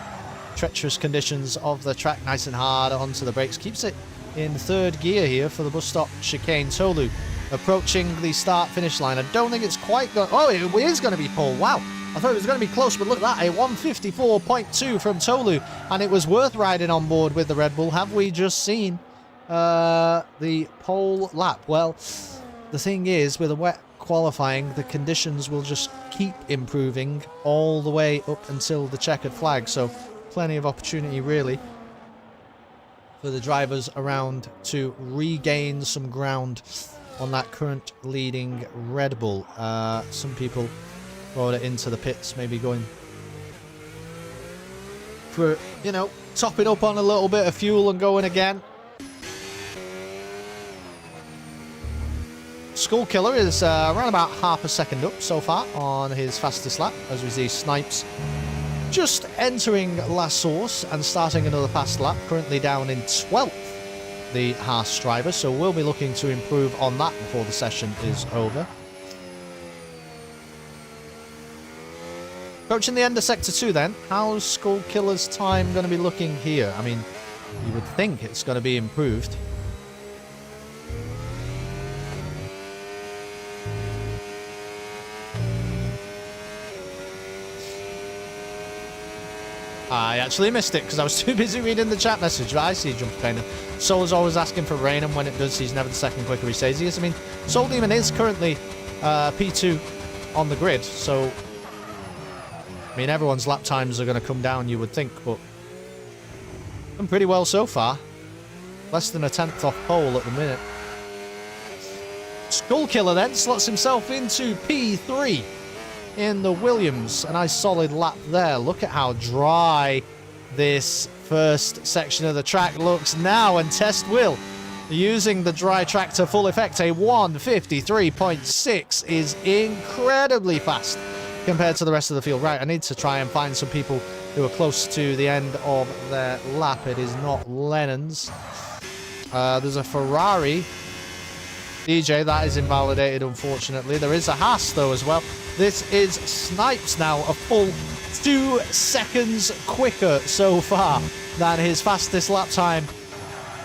treacherous conditions of the track, nice and hard onto the brakes. Keeps it in third gear here for the bus stop chicane. Tolu approaching the start-finish line. I don't think it's quite going... Oh, it is going to be pole. Wow. I thought it was going to be close, but look at that, a 154.2 from Tolu, and it was worth riding on board with the Red Bull. Have we just seen the pole lap? Well, the thing is, with a wet qualifying, the conditions will just keep improving all the way up until the checkered flag, so plenty of opportunity, really, for the drivers around to regain some ground on that current leading Red Bull. Some people brought it into the pits, maybe going for, you know, topping up on a little bit of fuel and going again. Skull Killer is around about half a second up so far on his fastest lap, as we see Snipes just entering La Source and starting another fast lap, currently down in 12th, the Haas driver, so we'll be looking to improve on that before the session is over. Approaching the end of Sector 2 then, how's Skull Killer's time going to be looking here? I mean, you would think it's going to be improved. I actually missed it because I was too busy reading the chat message, but I see Jump Painter. Soul's always asking for rain, and when it does, he's never the second quicker he says he is. I mean, Soul Demon is currently P2 on the grid, so... I mean, everyone's lap times are going to come down, you would think, but done pretty well so far. Less than a 10th off pole at the minute. Skull Killer then slots himself into P3 in the Williams. A nice solid lap there. Look at how dry this first section of the track looks now, and Test Will using the dry track to full effect. A 153.6 is incredibly fast compared to the rest of the field. Right, I need to try and find some people who are close to the end of their lap. It is not Lennon's. There's a Ferrari. DJ, that is invalidated, unfortunately. There is a Haas, though, as well. This is Snipes now, a full 2 seconds quicker so far than his fastest lap time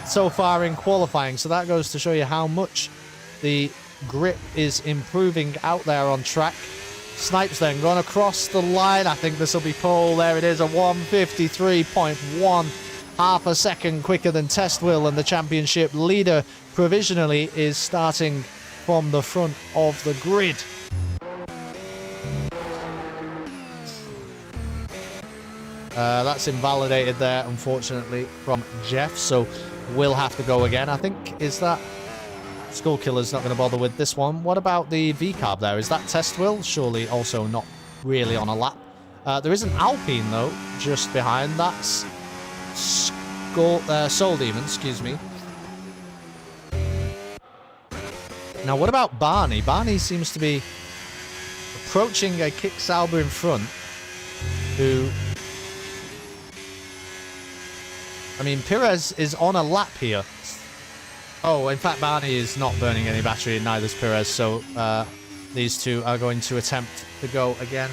so far in qualifying. So that goes to show you how much the grip is improving out there on track. Snipes then going across the line. I think this will be pole. There it is, a 153.1, half a second quicker than Test Will, and the championship leader provisionally is starting from the front of the grid. That's invalidated there, unfortunately, from Jeff, so we'll have to go again. I think, is that... Skull Killer's not going to bother with this one. What about the V-carb there? Is that Test Will? Surely also not really on a lap. There is an Alpine, though, just behind. That's Soul Demon, excuse me. Now, what about Barney? Barney seems to be approaching a Kick Sauber in front, who... I mean, Perez is on a lap here. Oh, in fact, Barney is not burning any battery, and neither is Perez, so these two are going to attempt to go again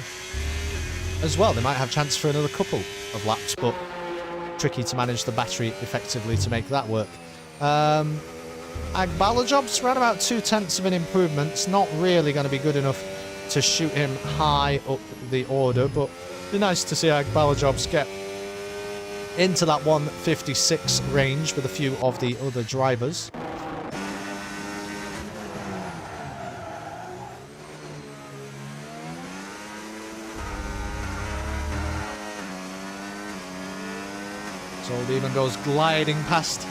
as well. They might have a chance for another couple of laps, but tricky to manage the battery effectively to make that work. Agbalajob's around about 0.2 of an improvement. It's not really going to be good enough to shoot him high up the order, but it'd be nice to see Agbalajob's get into that 156 range with a few of the other drivers. Demon goes gliding past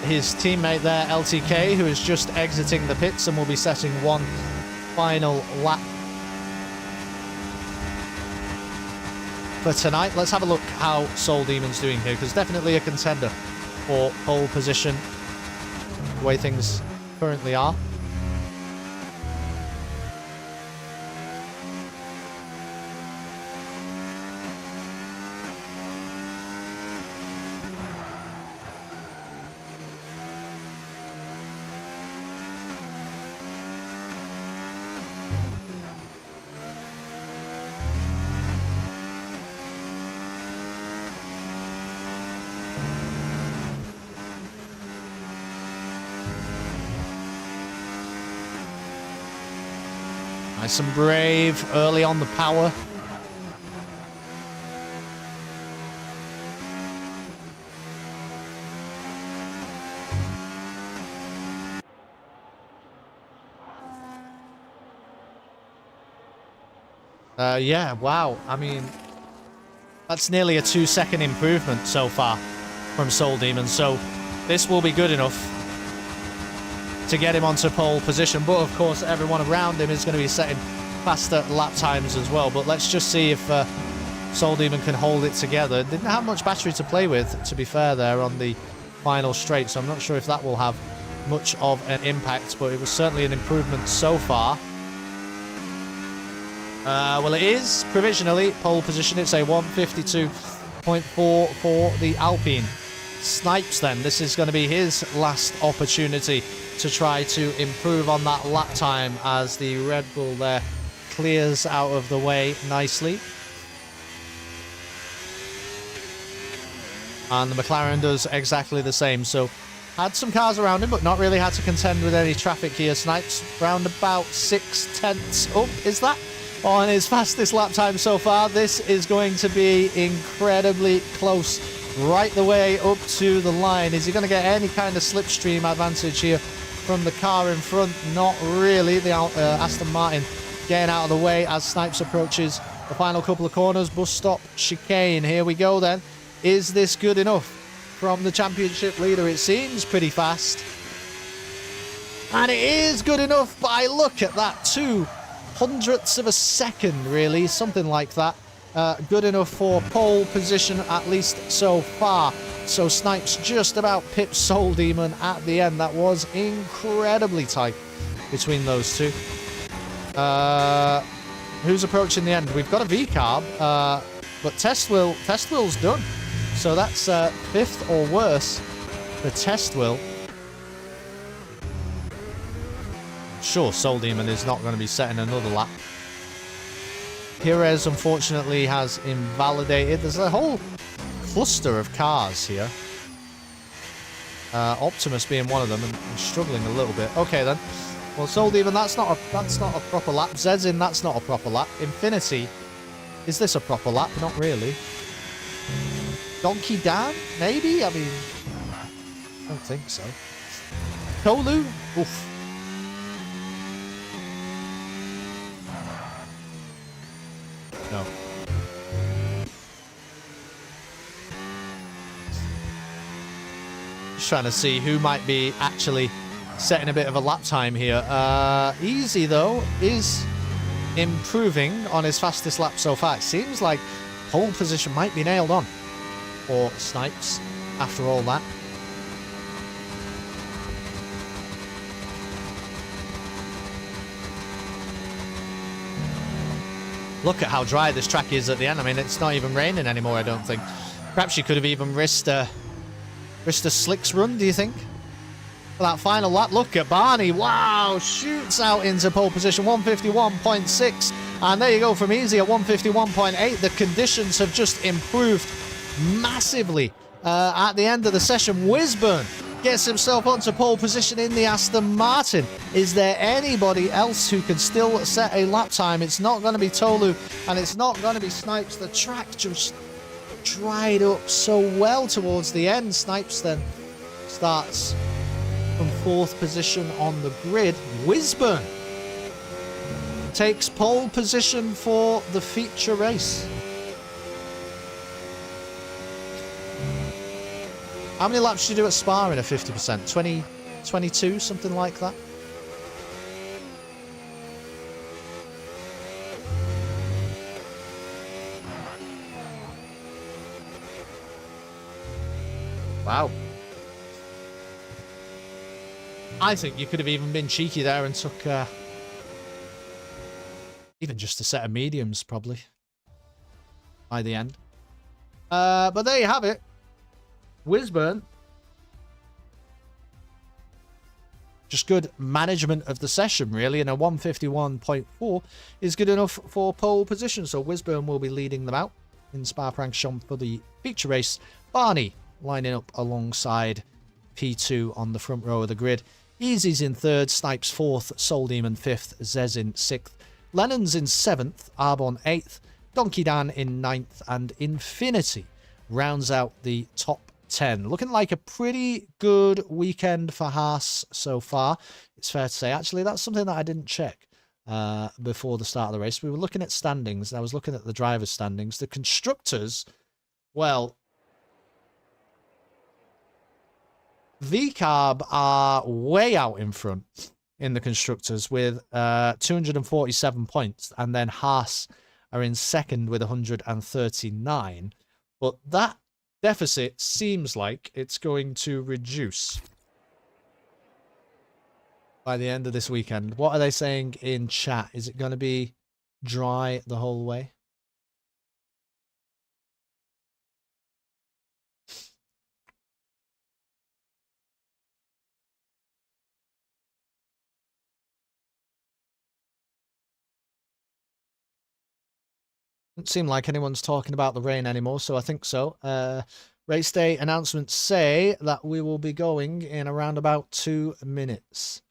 his teammate there, LTK, who is just exiting the pits and will be setting one final lap for tonight. Let's have a look how Soul Demon's doing here, because definitely a contender for pole position, the way things currently are. Nice and brave early on the power. Yeah, wow. I mean, that's nearly a 2-second improvement so far from Soul Demon. So this will be good enough to get him onto pole position, but of course everyone around him is going to be setting faster lap times as well. But let's just see if Soul Demon can hold it together. Didn't have much battery to play with, to be fair, there on the final straight, so I'm not sure if that will have much of an impact, but it was certainly an improvement so far. Well, it is provisionally pole position. It's a 152.4 for the Alpine. Snipes then, this is going to be his last opportunity to try to improve on that lap time as the Red Bull there clears out of the way nicely. And the McLaren does exactly the same. So had some cars around him, but not really had to contend with any traffic here. Snipes round about 0.6 up, is that? On his fastest lap time so far. This is going to be incredibly close right the way up to the line. Is he going to get any kind of slipstream advantage here from the car in front? Not really. The Aston Martin getting out of the way as Snipes approaches the final couple of corners. Bus stop chicane. Here we go then. Is this good enough from the championship leader? It seems pretty fast. And it is good enough by, look at that, 0.02 of a second, really, something like that. Good enough for pole position, at least so far. So Snipes just about pipped Soul Demon at the end. That was incredibly tight between those two. Who's approaching the end? We've got a V-carb, but Testwill's done. So that's 5th or worse for Testwill. Sure, Soul Demon is not going to be setting another lap. Perez, unfortunately, has invalidated. There's a whole cluster of cars here. Optimus being one of them, and struggling a little bit. Okay, then. Well, Soul Demon, that's not a proper lap. Zedzin, that's not a proper lap. Infinity, is this a proper lap? Not really. Donkey Dan, maybe? I mean, I don't think so. Tolu? Oof. No. Just trying to see who might be actually setting a bit of a lap time here. Easy, though, is improving on his fastest lap so far. It seems like pole position might be nailed on for Snipes after all that. Look at how dry this track is at the end. I mean, it's not even raining anymore, I don't think. Perhaps you could have even risked a slicks run, do you think? for that final lap. Look at Barney. Wow, shoots out into pole position, 151.6. And there you go, from easy at 151.8. The conditions have just improved massively at the end of the session. Wisburn gets himself onto pole position in the Aston Martin. Is there anybody else who can still set a lap time? It's not going to be Tolu, and it's not going to be Snipes. The track just dried up so well towards the end. Snipes then starts from 4th position on the grid. Wisburn takes pole position for the feature race. How many laps do you do at Spa in a 50%? 20, 22, something like that? Wow. I think you could have even been cheeky there and took even just a set of mediums, probably, by the end. But there you have it. Wisburn. Just good management of the session, really, and a 151.4 is good enough for pole position. So Wisburn will be leading them out in Spa-Francorchamps for the feature race. Barney lining up alongside P2 on the front row of the grid. Easy's in 3rd, Snipes 4th, Soul Demon 5th, Zez in 6th, Lennon's in 7th, Arbon 8th, Donkey Dan in 9th, and Infinity rounds out the top 10. Looking like a pretty good weekend for Haas so far, it's fair to say. Actually, that's something that I didn't check before the start of the race. We were looking at standings, and I was looking at the drivers' standings. The constructors, well, VCARB are way out in front in the constructors with 247 points, and then Haas are in 2nd with 139. But that deficit seems like it's going to reduce by the end of this weekend. What are they saying in chat? Is it going to be dry the whole way? Doesn't seem like anyone's talking about the rain anymore, so I think so. Race day announcements say that we will be going in around about 2 minutes.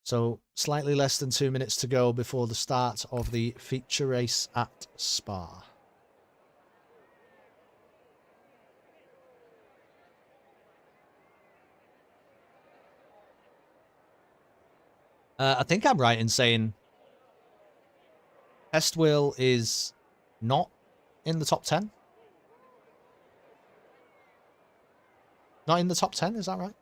So slightly less than 2 minutes to go before the start of the feature race at Spa. I think I'm right in saying Test Wheel is not in the top 10? Not in the top 10, is that right?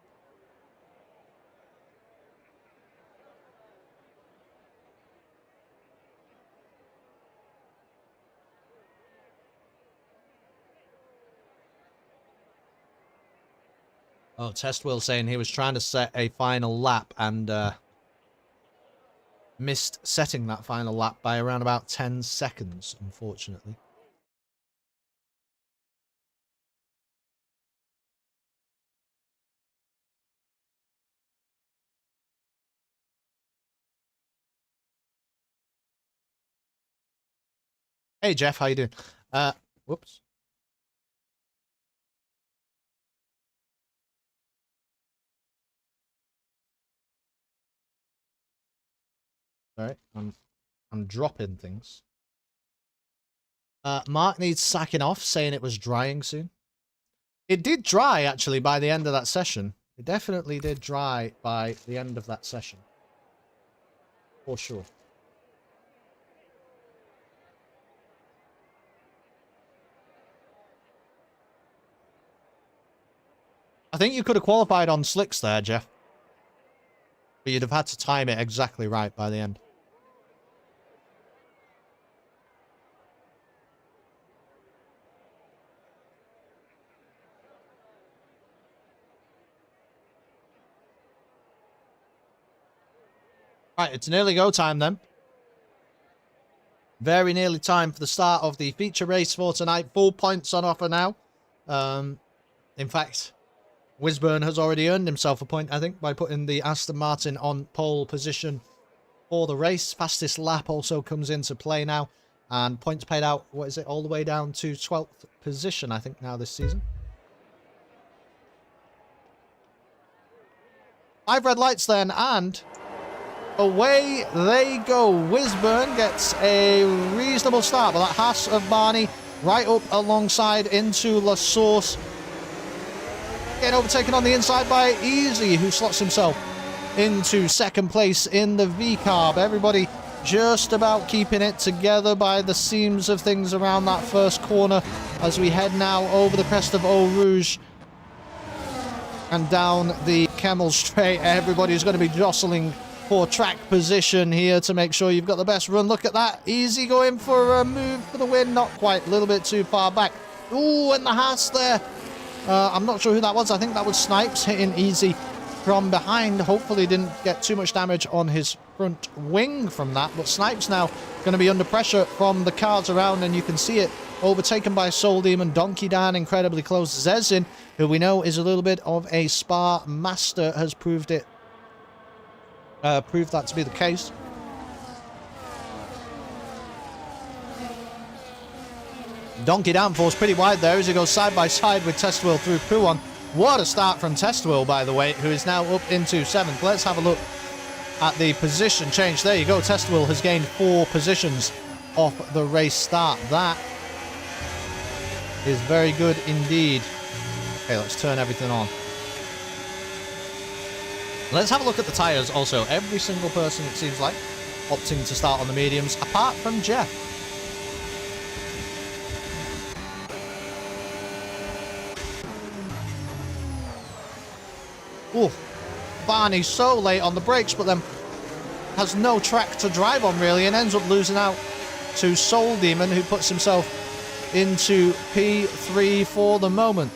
Oh, Test Wheel saying he was trying to set a final lap and missed setting that final lap by around about 10 seconds, unfortunately. Hey, Jeff, how you doing? Whoops. All right, I'm dropping things. Mark needs sacking off, saying it was drying soon. It did dry, actually, by the end of that session. It definitely did dry by the end of that session. For sure. I think you could have qualified on slicks there, Jeff. But you'd have had to time it exactly right by the end. Right, it's nearly go time then. Very nearly time for the start of the feature race for tonight. 4 points on offer now. In fact, Wisburn has already earned himself a point, I think, by putting the Aston Martin on pole position for the race. Fastest lap also comes into play now. And points paid out, what is it, all the way down to 12th position, I think, now this season. 5 red lights then, and away they go. Wisburn gets a reasonable start, but that Haas of Barney right up alongside into La Source. Getting overtaken on the inside by Easy, who slots himself into second place in the V-Carb. Everybody just about keeping it together by the seams of things around that first corner as we head now over the crest of Eau Rouge and down the Camel Straight. Everybody's going to be jostling for track position here to make sure you've got the best run. Look at that. Easy going for a move for the win. Not quite. A little bit too far back. Ooh, and the Haas there. I'm not sure who that was. I think that was Snipes hitting Easy from behind. Hopefully didn't get too much damage on his front wing from that. But Snipes now going to be under pressure from the cars around, and you can see it overtaken by Soul Demon. Donkey Dan incredibly close. Zezin, who we know is a little bit of a Spa master, has proved that to be the case. Donkey Dan falls pretty wide there as he goes side by side with Testwill through Pouon. What a start from Testwill, by the way, who is now up into 7th. Let's have a look at the position change. There you go. Testwill has gained 4 positions off the race start. That is very good indeed. Okay, let's turn everything on. Let's have a look at the tyres also. Every single person, it seems like, opting to start on the mediums, apart from Jeff. Ooh, Barney so late on the brakes, but then has no track to drive on really, and ends up losing out to Soul Demon, who puts himself into P3 for the moment.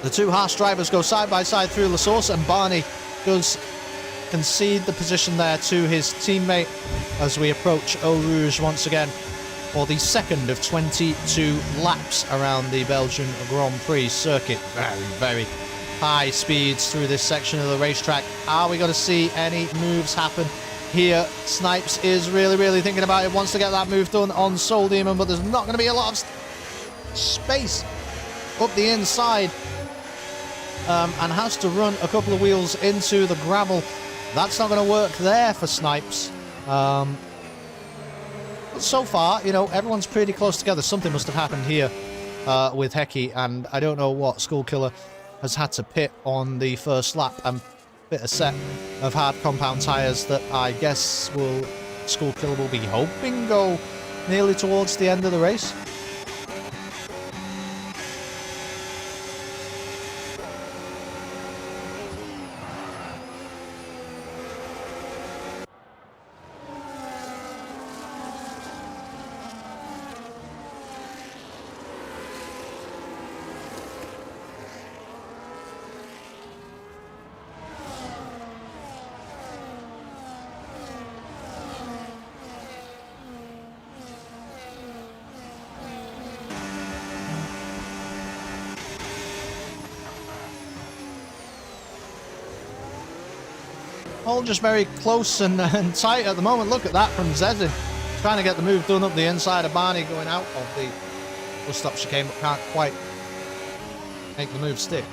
The two Haas drivers go side by side through La Source, and Barney does concede the position there to his teammate as we approach Eau Rouge once again for the second of 22 laps around the Belgian Grand Prix circuit. Very, very high speeds through this section of the racetrack. Are we going to see any moves happen here? Snipes is really, really thinking about it, wants to get that move done on Soul Demon, but there's not going to be a lot of space up the inside, and has to run a couple of wheels into the gravel. That's not going to work there for Snipes. But so far, you know, everyone's pretty close together. Something must have happened here with Hecky, and I don't know what. Skull Killer has had to pit on the first lap and fit a set of hard compound tyres that I guess Skull Killer will be hoping go nearly towards the end of the race. All just very close and tight at the moment. Look at that from Zezin. Trying to get the move done up the inside of Barney, going out of the bus stop chicane, but can't quite make the move stick.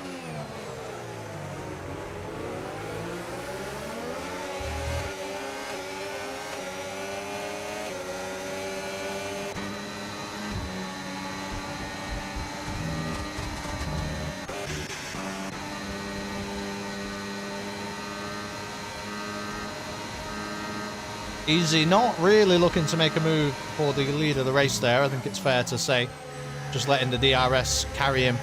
Easy not really looking to make a move for the lead of the race there, I think it's fair to say. Just letting the DRS carry him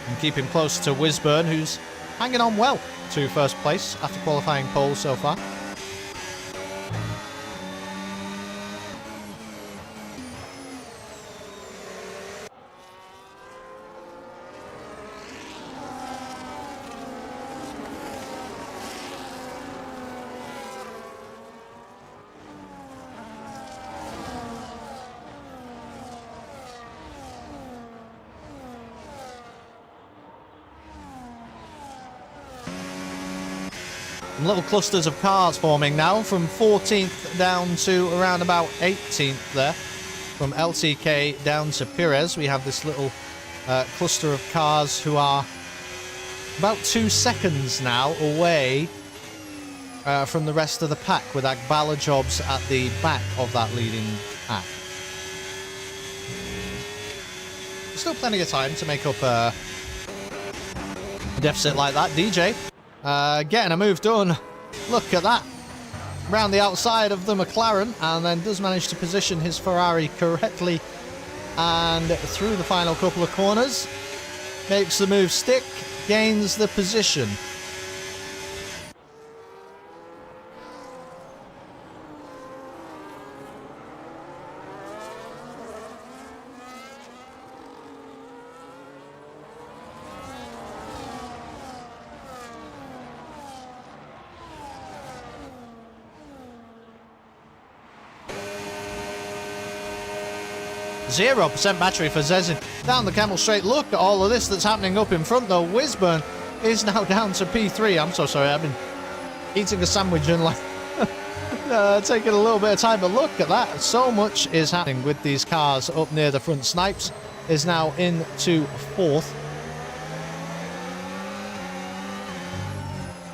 and keep him close to Wisburn, who's hanging on well to first place after qualifying pole so far. Little clusters of cars forming now from 14th down to around about 18th there. From LTK down to Perez, we have this little cluster of cars who are about 2 seconds now away from the rest of the pack, with Agbala Jobs at the back of that leading pack. Still plenty of time to make up a deficit like that. DJ getting a move done. Look at that. Round the outside of the McLaren, and then does manage to position his Ferrari correctly. And through the final couple of corners, makes the move stick, gains the position. 0% battery for Zezin. Down the Camel Straight. Look at all of this that's happening up in front, though. Wisburn is now down to P3. I'm so sorry. I've been eating a sandwich and like taking a little bit of time. But look at that. So much is happening with these cars up near the front. Snipes is now into 4th.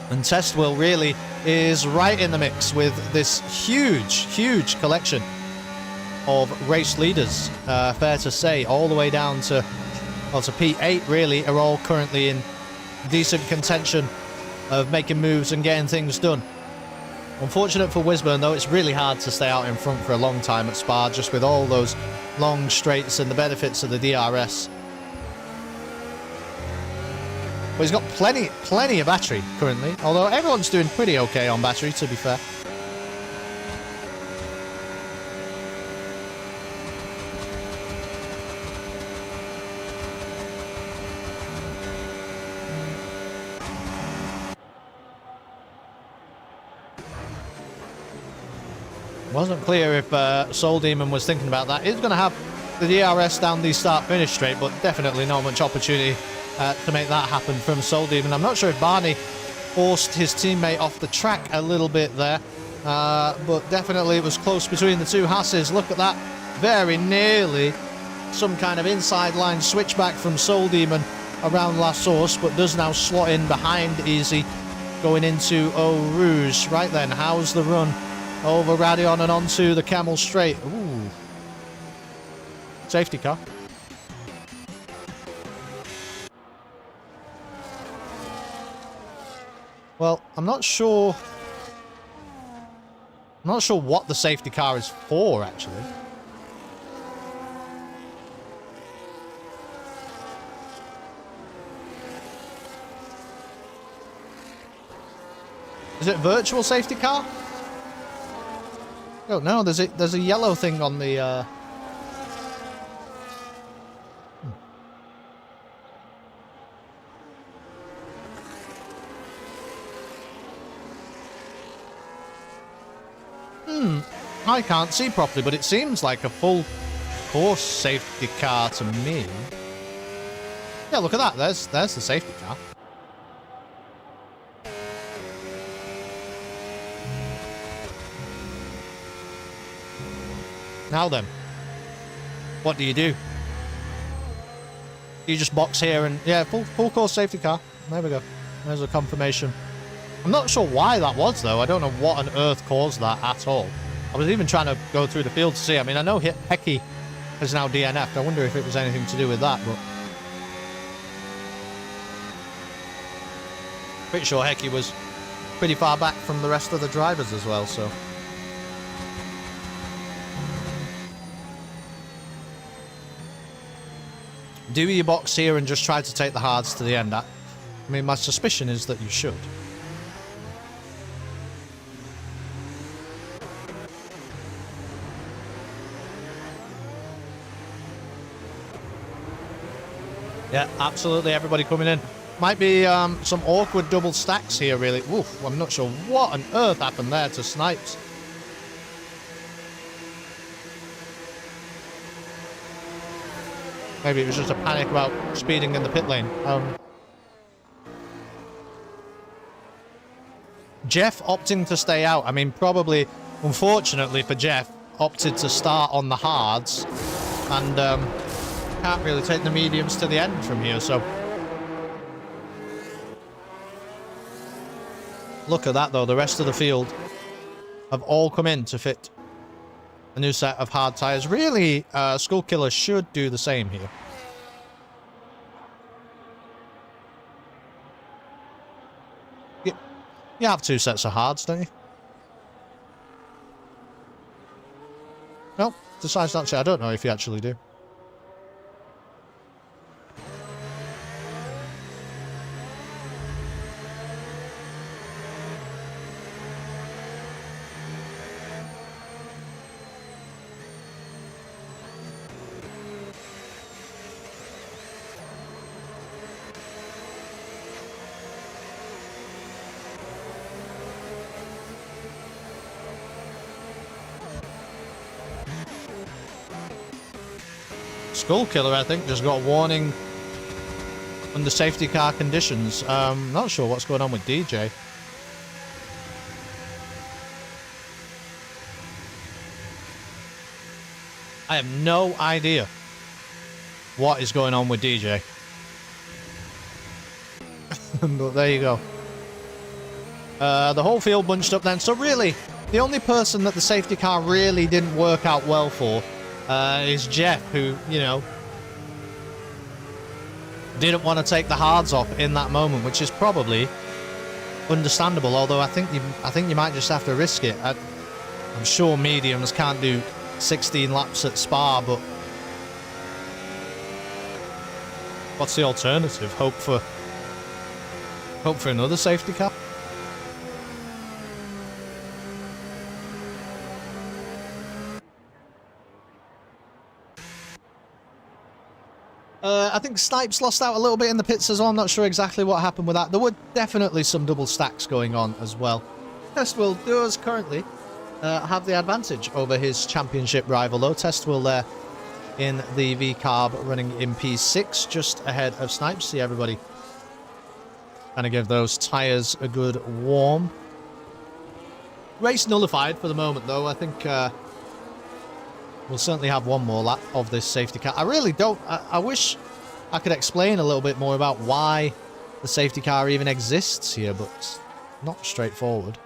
And Testwill really is right in the mix with this huge collection of race leaders, fair to say, all the way down to, well, to P8 really, are all currently in decent contention of making moves and getting things done. Unfortunate for Wisburn, though, it's really hard to stay out in front for a long time at Spa, just with all those long straights and the benefits of the DRS. But he's got plenty of battery currently, although everyone's doing pretty okay on battery, to be fair. Wasn't clear if Soul Demon was thinking about that. He's going to have the DRS down the start-finish straight, but definitely not much opportunity to make that happen from Soul Demon. I'm not sure if Barney forced his teammate off the track a little bit there, but definitely it was close between the two Hasses. Look at that. Very nearly some kind of inside line switchback from Soul Demon around La Source, but does now slot in behind Easy going into Eau Rouge. Right then, how's the run over Radion and onto the Camel Straight? Ooh. Safety car. Well, I'm not sure what the safety car is for, actually. Is it virtual safety car? Oh no, there's a yellow thing on the I can't see properly, but it seems like a full course safety car to me. Yeah, look at that. There's the safety car. Now then, what do? You just box here and, yeah, full course safety car. There we go. There's a confirmation. I'm not sure why that was, though. I don't know what on earth caused that at all. I was even trying to go through the field to see. I mean, I know Hecky has now DNF'd. I wonder if it was anything to do with that, but pretty sure Hecky was pretty far back from the rest of the drivers as well, so. Do your box here and just try to take the hards to the end. I mean, my suspicion is that you should. Yeah, absolutely. Everybody coming in. Might be some awkward double stacks here, really. Oof, I'm not sure what on earth happened there to Snipes. Maybe it was just a panic about speeding in the pit lane. Jeff opting to stay out. I mean, probably, unfortunately for Jeff, opted to start on the hards and can't really take the mediums to the end from here, so. Look at that, though. The rest of the field have all come in to fit a new set of hard tyres. Really, Skullkiller should do the same here. You have 2 sets of hards, don't you? No, decides not to. I don't know if you actually do. Skullkiller, I think, just got a warning under safety car conditions. Not sure what's going on with DJ. I have no idea what is going on with DJ. But there you go. The whole field bunched up then. So really, the only person that the safety car really didn't work out well for is Jeff, who, you know, didn't want to take the hards off in that moment, which is probably understandable. Although I think you might just have to risk it. I'm sure mediums can't do 16 laps at Spa, but what's the alternative? Hope for another safety car. I think Snipes lost out a little bit in the pits as well. I'm not sure exactly what happened with that. There were definitely some double stacks going on as well. Testwill does currently have the advantage over his championship rival, though. Testwill there in the V-Carb running in P6, just ahead of Snipes. See everybody trying to give those tyres a good warm. Race nullified for the moment, though. I think we'll certainly have one more lap of this safety car. I really don't. I wish I could explain a little bit more about why the safety car even exists here, but it's not straightforward.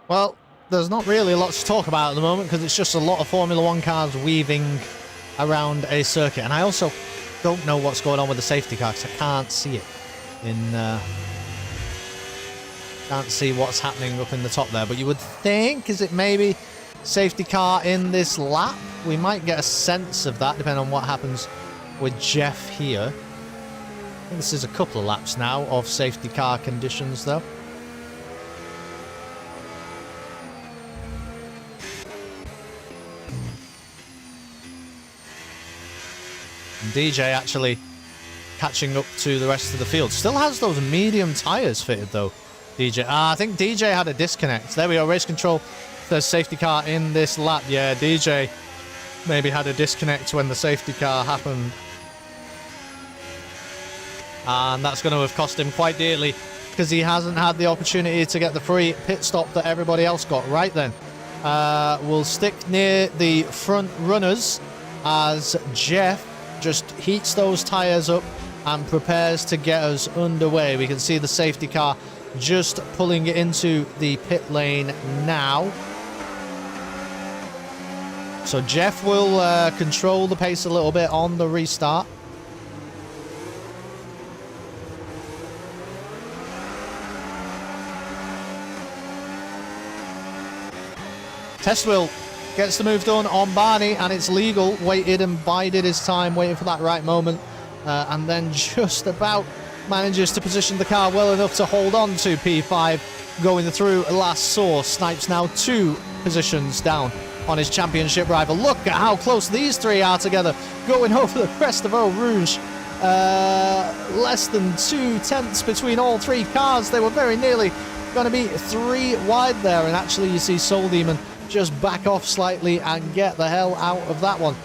Well, there's not really a lot to talk about at the moment because it's just a lot of Formula 1 cars weaving around a circuit. And I also don't know what's going on with the safety car because I can't see it. Can't see what's happening up in the top there. But you would think, is it maybe safety car in this lap? We might get a sense of that depending on what happens with Jeff here. I think this is a couple of laps now of safety car conditions, though. DJ actually catching up to the rest of the field. Still has those medium tyres fitted, though, DJ. I think DJ had a disconnect. There we go, race control. There's safety car in this lap. Yeah, DJ maybe had a disconnect when the safety car happened. And that's going to have cost him quite dearly because he hasn't had the opportunity to get the free pit stop that everybody else got. Right then, we'll stick near the front runners as Jeff just heats those tyres up and prepares to get us underway. We can see the safety car just pulling it into the pit lane now. So Jeff will control the pace a little bit on the restart. Testwill gets the move done on Barney, and it's legal. Waited and bided his time, waiting for that right moment. And then just about manages to position the car well enough to hold on to P5 going through last source. Snipes now 2 positions down on his championship rival. Look at how close these 3 are together, going over the crest of Eau Rouge. Less than 2/10 between all 3 cars. They were very nearly going to be 3 wide there, and actually you see Soul Demon just back off slightly and get the hell out of that one.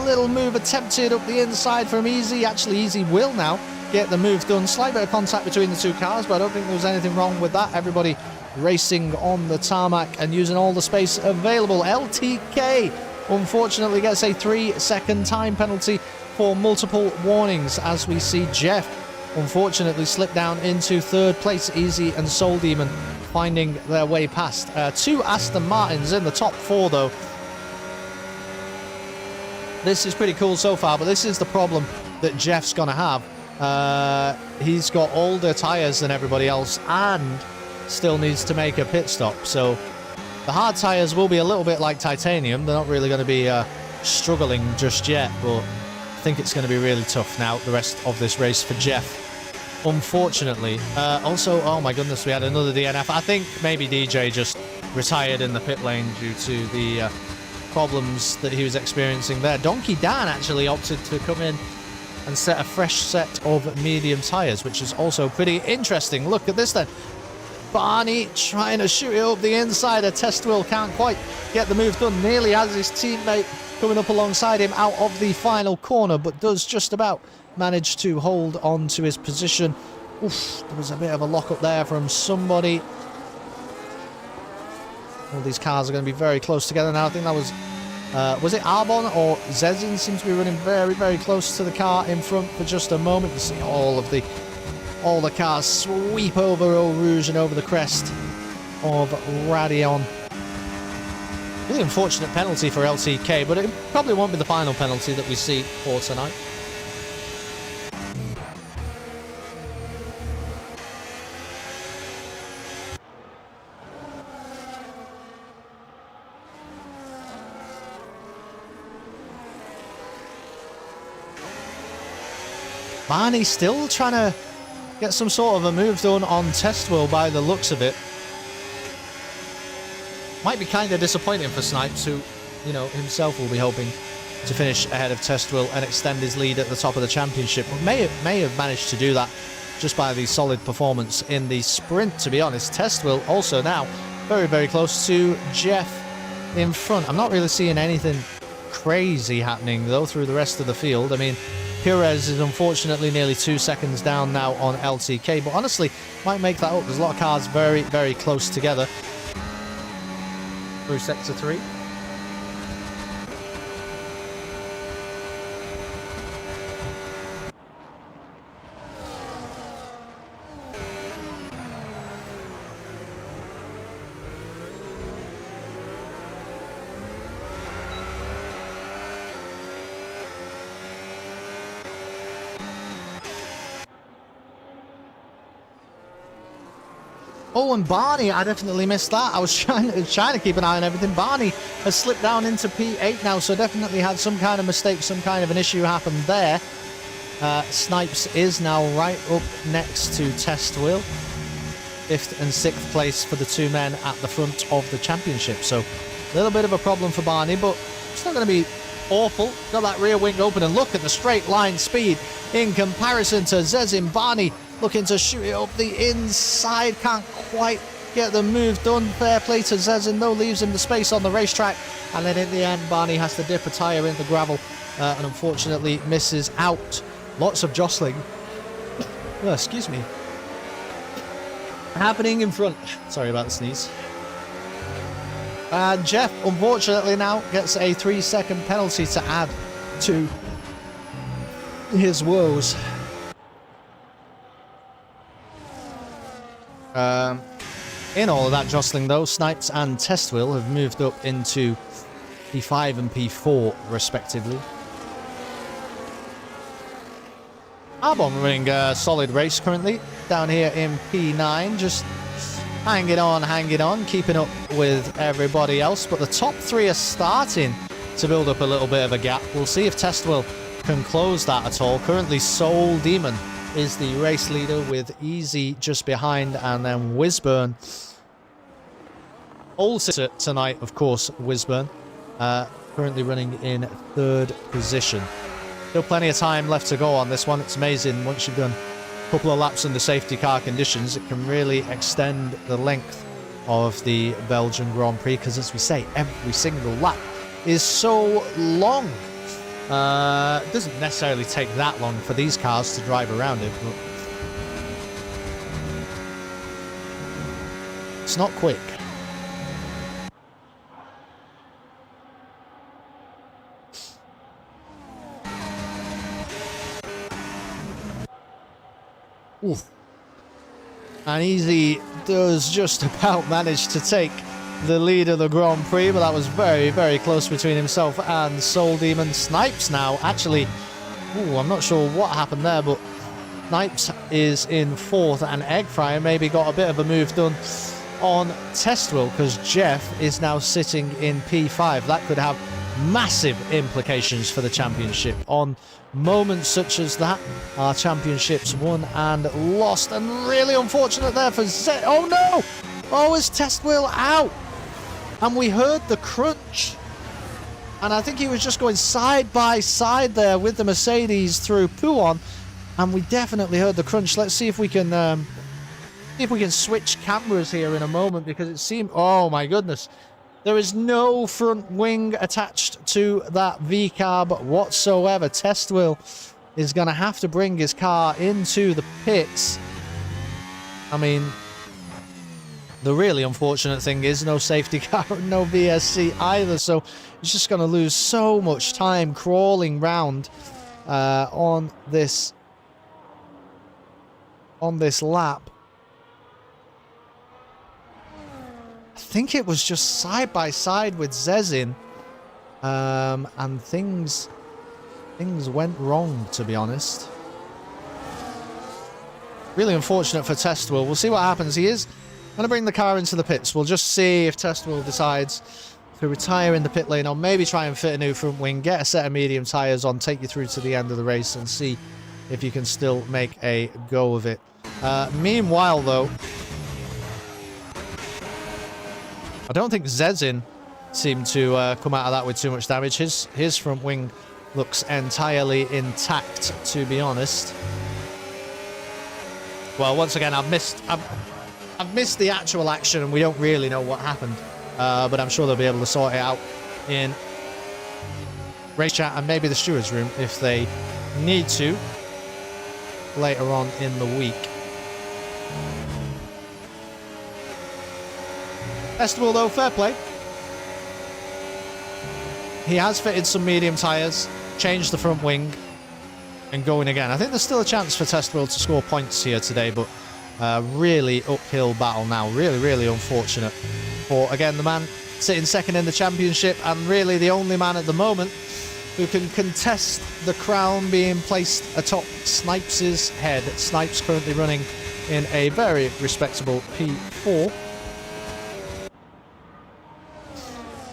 Little move attempted up the inside from Easy. Actually, Easy will now get the move done. Slight bit of contact between the 2 cars, but I don't think there was anything wrong with that. Everybody racing on the tarmac and using all the space available. LTK unfortunately gets a 3-second time penalty for multiple warnings, as we see Jeff unfortunately slip down into 3rd place. Easy and Soul Demon finding their way past. 2 Aston Martins in the top 4 though. This is pretty cool so far, but this is the problem that Jeff's going to have. He's got older tyres than everybody else and still needs to make a pit stop. So the hard tyres will be a little bit like titanium. They're not really going to be struggling just yet, but I think it's going to be really tough now, the rest of this race for Jeff, unfortunately. Also, oh my goodness, we had another DNF. I think maybe DJ just retired in the pit lane due to the problems that he was experiencing there. Donkey Dan actually opted to come in and set a fresh set of medium tyres, which is also pretty interesting. Look at this then. Barney trying to shoot it up the inside. A Testwill can't quite get the move done. Nearly has his teammate coming up alongside him out of the final corner, but does just about manage to hold on to his position. Oof, there was a bit of a lock up there from somebody. All these cars are going to be very close together now. I think that was it Arbon or Zezin seems to be running very, very close to the car in front for just a moment. You see all the cars sweep over Eau Rouge and over the crest of Radion. Really unfortunate penalty for LTK, but it probably won't be the final penalty that we see for tonight. Barney still trying to get some sort of a move done on Testwill by the looks of it. Might be kind of disappointing for Snipes, who, you know, himself will be hoping to finish ahead of Testwill and extend his lead at the top of the championship. But may have managed to do that just by the solid performance in the sprint, to be honest. Testwill also now very, very close to Jeff in front. I'm not really seeing anything crazy happening, though, through the rest of the field. I mean, Perez is unfortunately nearly 2 seconds down now on LTK, but honestly, might make that up. There's a lot of cars very, very close together through Sector 3. Oh, and Barney, I definitely missed that. I was trying to keep an eye on everything. Barney has slipped down into P8 now, so definitely had some kind of mistake, some kind of an issue happened there. Snipes is now right up next to Testwill. 5th and 6th place for the 2 men at the front of the championship. So a little bit of a problem for Barney, but it's not going to be awful. Got that rear wing open, and look at the straight line speed in comparison to Zezin. Barney looking to shoot it up the inside, can't quite get the move done. Fair play to Zezin though, leaves him the space on the racetrack, and then in the end Barney has to dip a tyre in the gravel and unfortunately misses out. Lots of jostling, excuse me, happening in front. Sorry about the sneeze. And Jeff unfortunately now gets a 3-second penalty to add to his woes. In all of that jostling though, Snipes and Testwill have moved up into P5 and P4 respectively. Arbon running a solid race currently down here in P9, just hanging on, keeping up with everybody else. But the top three are starting to build up a little bit of a gap. We'll see if Testwill can close that at all. Currently, Soul Demon is the race leader with Easy just behind, and then Wisburn. All sitter tonight, of course, Wisburn. Currently running in third position. Still plenty of time left to go on this one. It's amazing. Once you've done a couple of laps in the safety car conditions, it can really extend the length of the Belgian Grand Prix, because as we say, every single lap is so long. It doesn't necessarily take that long for these cars to drive around it, but it's not quick. Oof. And Easy does just about manage to take the lead of the Grand Prix, but that was very, very close between himself and Soul Demon. Snipes now, actually, I'm not sure what happened there, but Snipes is in fourth, and Egg Fryer maybe got a bit of a move done on Testwill, because Jeff is now sitting in P5. That could have massive implications for the championship. On moments such as that, our championships won and lost, and really unfortunate there for Zed. Oh no! Oh, is Testwill out? And we heard the crunch, and I think he was just going side by side there with the Mercedes through Pouon, and we definitely heard the crunch. Let's see if we can switch cameras here in a moment, because it seemed, oh my goodness, there is no front wing attached to that V-carb whatsoever. Testwill is going to have to bring his car into the pits. I mean, the really unfortunate thing is no safety car, no VSC either, so he's just going to lose so much time crawling round on this lap. I think it was just side by side with Zezin, and things went wrong, to be honest. Really unfortunate for Testwill. We'll see what happens. He is going to bring the car into the pits. We'll just see if Testwill decides to retire in the pit lane, or maybe try and fit a new front wing, get a set of medium tyres on, take you through to the end of the race, and see if you can still make a go of it. Meanwhile, though, I don't think Zezin seemed to come out of that with too much damage. His front wing looks entirely intact, to be honest. Well, once again, I've missed the actual action, and we don't really know what happened. But I'm sure they'll be able to sort it out in race chat and maybe the steward's room if they need to later on in the week. Festival, though, fair play. He has fitted some medium tyres, changed the front wing, and going again. I think there's still a chance for Testwill to score points here today, but really uphill battle now. Really, really unfortunate for, again, the man sitting second in the championship, and really the only man at the moment who can contest the crown being placed atop Snipes' head. Snipes currently running in a very respectable P4.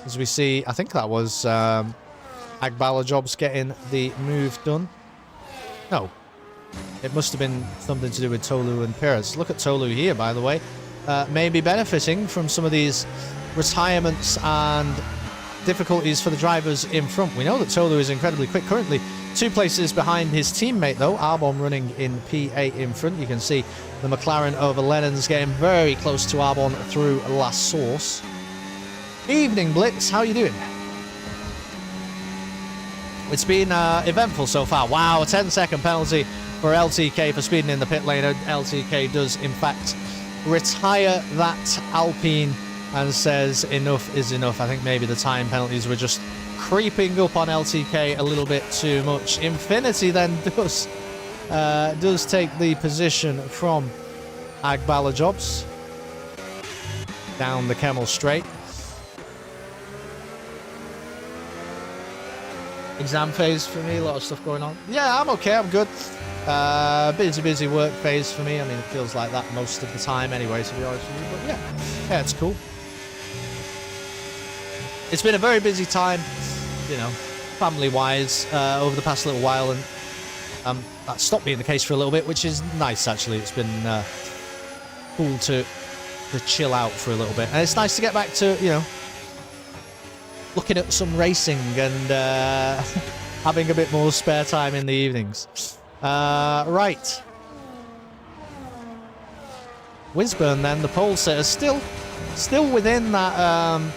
As we see, I think that was Agbala Jobs getting the move done. No, it must have been something to do with Tolu and Perez. Look at Tolu here, by the way. Maybe benefiting from some of these retirements and difficulties for the drivers in front. We know that Tolu is incredibly quick. Currently 2 places behind his teammate, though. Arbon running in P8 in front. You can see the McLaren over Lennon's getting very close to Arbon through La Source. Evening, Blitz. How are you doing? It's been eventful so far. Wow, a 10-second penalty for LTK for speeding in the pit lane. LTK does, in fact, retire that Alpine and says enough is enough. I think maybe the time penalties were just creeping up on LTK a little bit too much. Infinity then does take the position from Agbala Jobs down the Kemmel straight. exam phase for me, a lot of stuff going on. Yeah, I'm okay, I'm good. Busy work phase for me. I mean, it feels like that most of the time anyway, to be honest with you. But yeah, it's cool. It's been a very busy time, you know, family-wise, over the past little while, and that stopped being the case for a little bit, which is nice, actually. It's been cool to chill out for a little bit. And it's nice to get back to, you know, looking at some racing and having a bit more spare time in the evenings. Right. Wisburn then, the pole sitter, still within that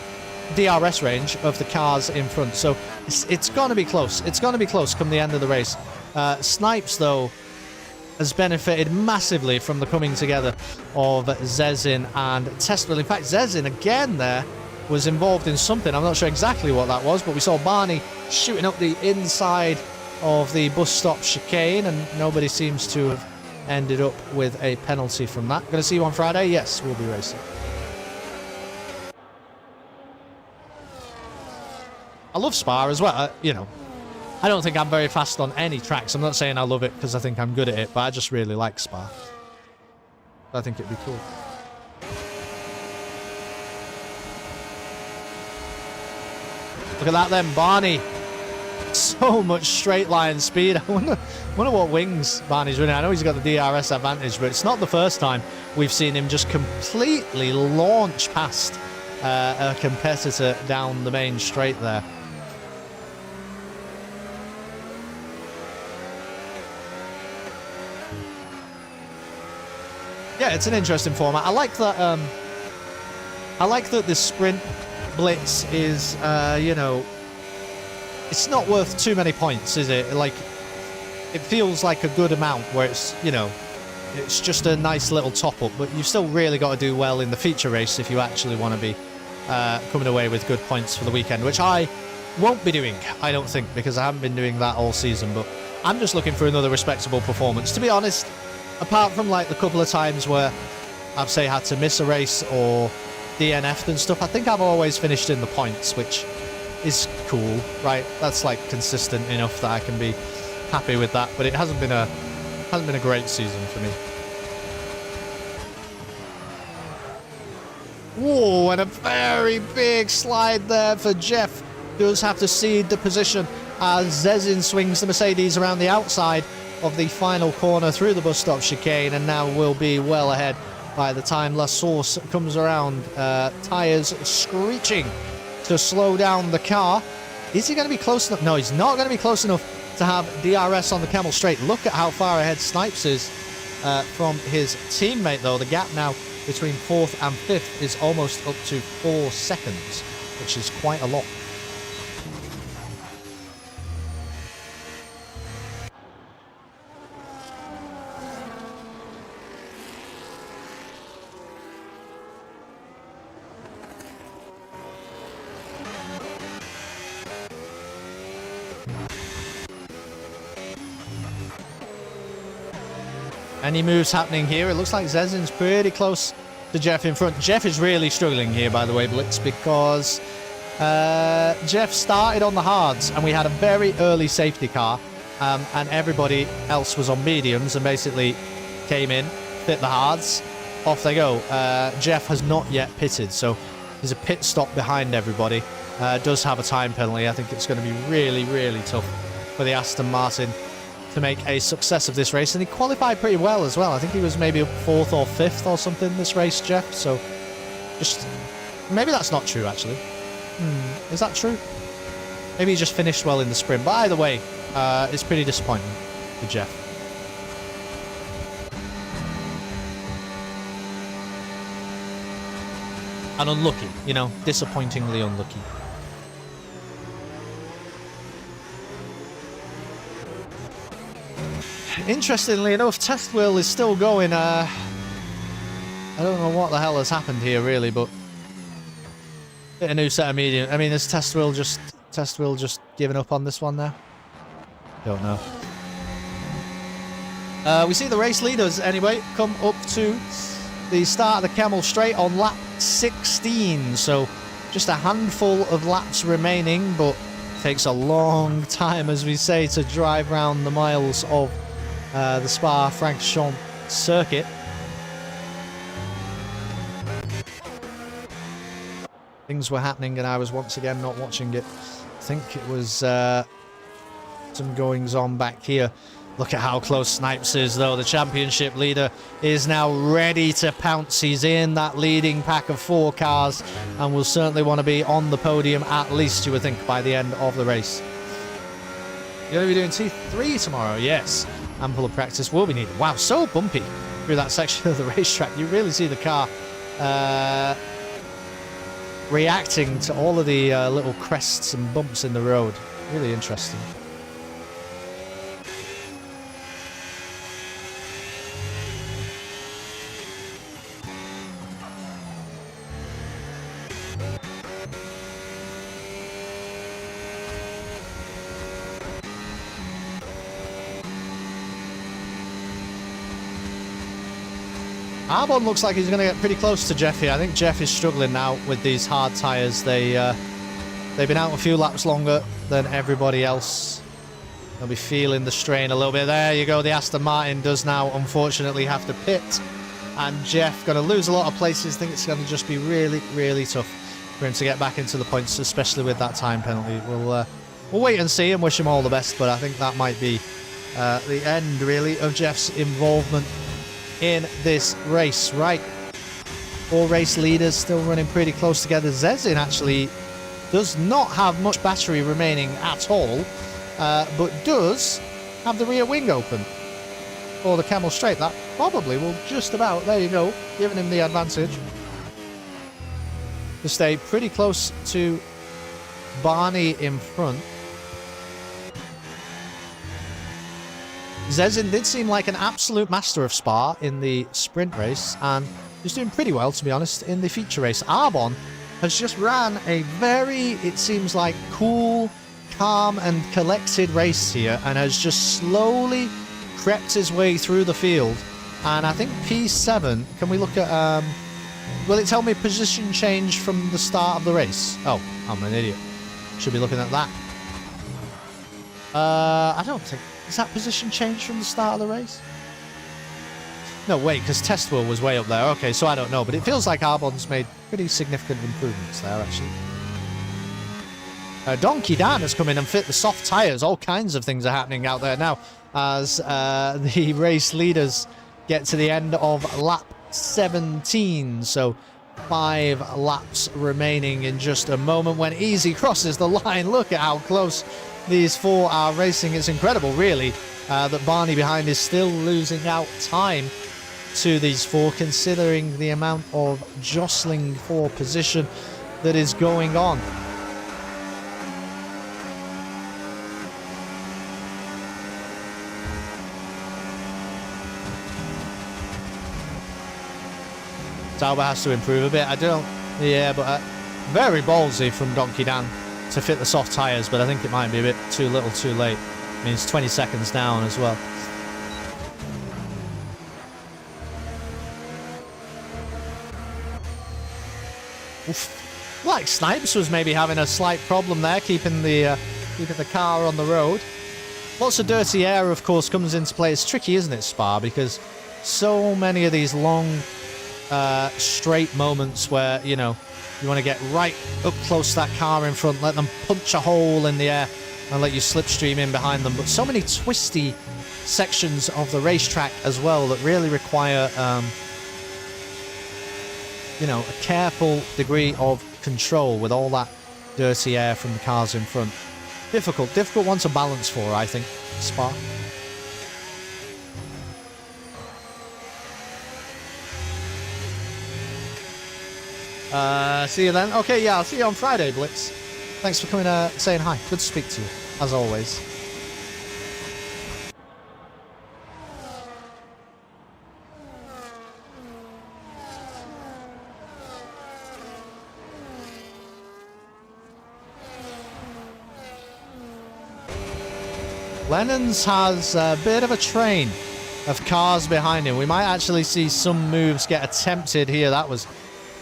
DRS range of the cars in front. So it's going to be close. It's going to be close come the end of the race. Snipes, though, has benefited massively from the coming together of Zezin and Testwell. In fact, Zezin, again there, was involved in something. I'm not sure exactly what that was, but we saw Barney shooting up the inside of the bus stop chicane, and nobody seems to have ended up with a penalty from that. Going to see you on Friday? Yes, we'll be racing. I love Spa as well. You know, I don't think I'm very fast on any tracks. I'm not saying I love it because I think I'm good at it, but I just really like Spa. I think it'd be cool. Look at that then, Barney. So much straight line speed. I wonder what wings Barney's running. I know he's got the DRS advantage, but it's not the first time we've seen him just completely launch past a competitor down the main straight there. Yeah, it's an interesting format. I like that. I like that the sprint blitz is, you know, it's not worth too many points, is it? Like, it feels like a good amount where it's, you know, it's just a nice little top-up, but you've still really got to do well in the feature race if you actually want to be coming away with good points for the weekend, which I won't be doing, I don't think, because I haven't been doing that all season, but I'm just looking for another respectable performance. To be honest, apart from, like, the couple of times where I've, say, had to miss a race or DNF'd and stuff, I think I've always finished in the points, which is cool, right? That's like consistent enough that I can be happy with that, but it hasn't been a great season for me. Whoa, and a very big slide there for Jeff. Does have to cede the position as Zezin swings the Mercedes around the outside of the final corner through the bus stop chicane, and now will be well ahead by the time La Source comes around. Tyres screeching to slow down the car. Is he going to be close enough? No, he's not going to be close enough to have DRS on the Camel Straight. Look at how far ahead Snipes is from his teammate, though. The gap now between 4th and 5th is almost up to 4 seconds, which is quite a lot. Any moves happening here? It looks like Zezin's pretty close to Jeff in front. Jeff is really struggling here, by the way, Blitz, because Jeff started on the hards and we had a very early safety car, and everybody else was on mediums and basically came in, fit the hards, off they go. Jeff has not yet pitted, so there's a pit stop behind everybody. Does have a time penalty. I think it's going to be really, really tough for the Aston Martin to make a success of this race, and he qualified pretty well as well. I think he was maybe 4th or 5th or something this race, Jeff, so just maybe that's not true, actually. Is that true? Maybe he just finished well in the sprint, but either way, it's pretty disappointing for Jeff. And unlucky, you know, disappointingly unlucky. Interestingly enough, Test Wheel is still going. I don't know what the hell has happened here, really, but a new set of medium. I mean, is Test Wheel just giving up on this one now? Don't know. We see the race leaders anyway come up to the start of the Camel Straight on lap 16. So just a handful of laps remaining, but Takes a long time, as we say, to drive round the miles of the Spa-Francorchamps circuit. Things were happening and I was once again not watching it. I think it was some goings on back here. Look at how close Snipes is, though. The championship leader is now ready to pounce. He's in that leading pack of 4 cars and will certainly want to be on the podium, at least, you would think, by the end of the race. You're going to be doing T3 tomorrow, yes. Ample of practice will be needed. Wow, so bumpy through that section of the racetrack. You really see the car reacting to all of the little crests and bumps in the road. Really interesting. Albon looks like he's going to get pretty close to Jeff here. I think Jeff is struggling now with these hard tyres. They've been out a few laps longer than everybody else. They'll be feeling the strain a little bit. There you go. The Aston Martin does now, unfortunately, have to pit. And Jeff going to lose a lot of places. I think it's going to just be really, really tough for him to get back into the points, especially with that time penalty. We'll wait and see and wish him all the best, but I think that might be the end, really, of Jeff's involvement in this race. Right, 4 race leaders still running pretty close together. Zezin actually does not have much battery remaining at all, but does have the rear wing open for the Camel Straight. That probably will just about, there you go, giving him the advantage to stay pretty close to Barney in front. Zezin did seem like an absolute master of Spa in the sprint race, and he's doing pretty well, to be honest, in the feature race. Albon has just ran a very, it seems like, cool, calm and collected race here, and has just slowly crept his way through the field. And I think P7, can we look at, will it tell me position change from the start of the race? Oh, I'm an idiot. Should be looking at that. I don't think... Is that position changed from the start of the race? No, wait, because Test Wheel was way up there. Okay, so I don't know, but it feels like Albon's made pretty significant improvements there, actually. Donkey Dan has come in and fit the soft tyres. All kinds of things are happening out there now as the race leaders get to the end of lap 17. So 5 laps remaining in just a moment when Easy crosses the line. Look at how close these 4 are racing. It's incredible, really, that Barney behind is still losing out time to these 4, considering the amount of jostling for position that is going on. Sauber has to improve a bit. I don't... Yeah, but very ballsy from Donkey Dan to fit the soft tyres, but I think it might be a bit too little too late. It means 20 seconds down as well. Oof. Like Snipes was maybe having a slight problem there, keeping the car on the road. Lots of dirty air, of course, comes into play. It's tricky, isn't it, Spa? Because so many of these long, straight moments where, you know, you want to get right up close to that car in front, let them punch a hole in the air and let you slipstream in behind them. But so many twisty sections of the racetrack as well that really require, you know, a careful degree of control with all that dirty air from the cars in front. Difficult one to balance for, I think, Spa. See you then. Okay, yeah, I'll see you on Friday, Blitz. Thanks for coming, saying hi. Good to speak to you, as always. Lennon's has a bit of a train of cars behind him. We might actually see some moves get attempted here. That was...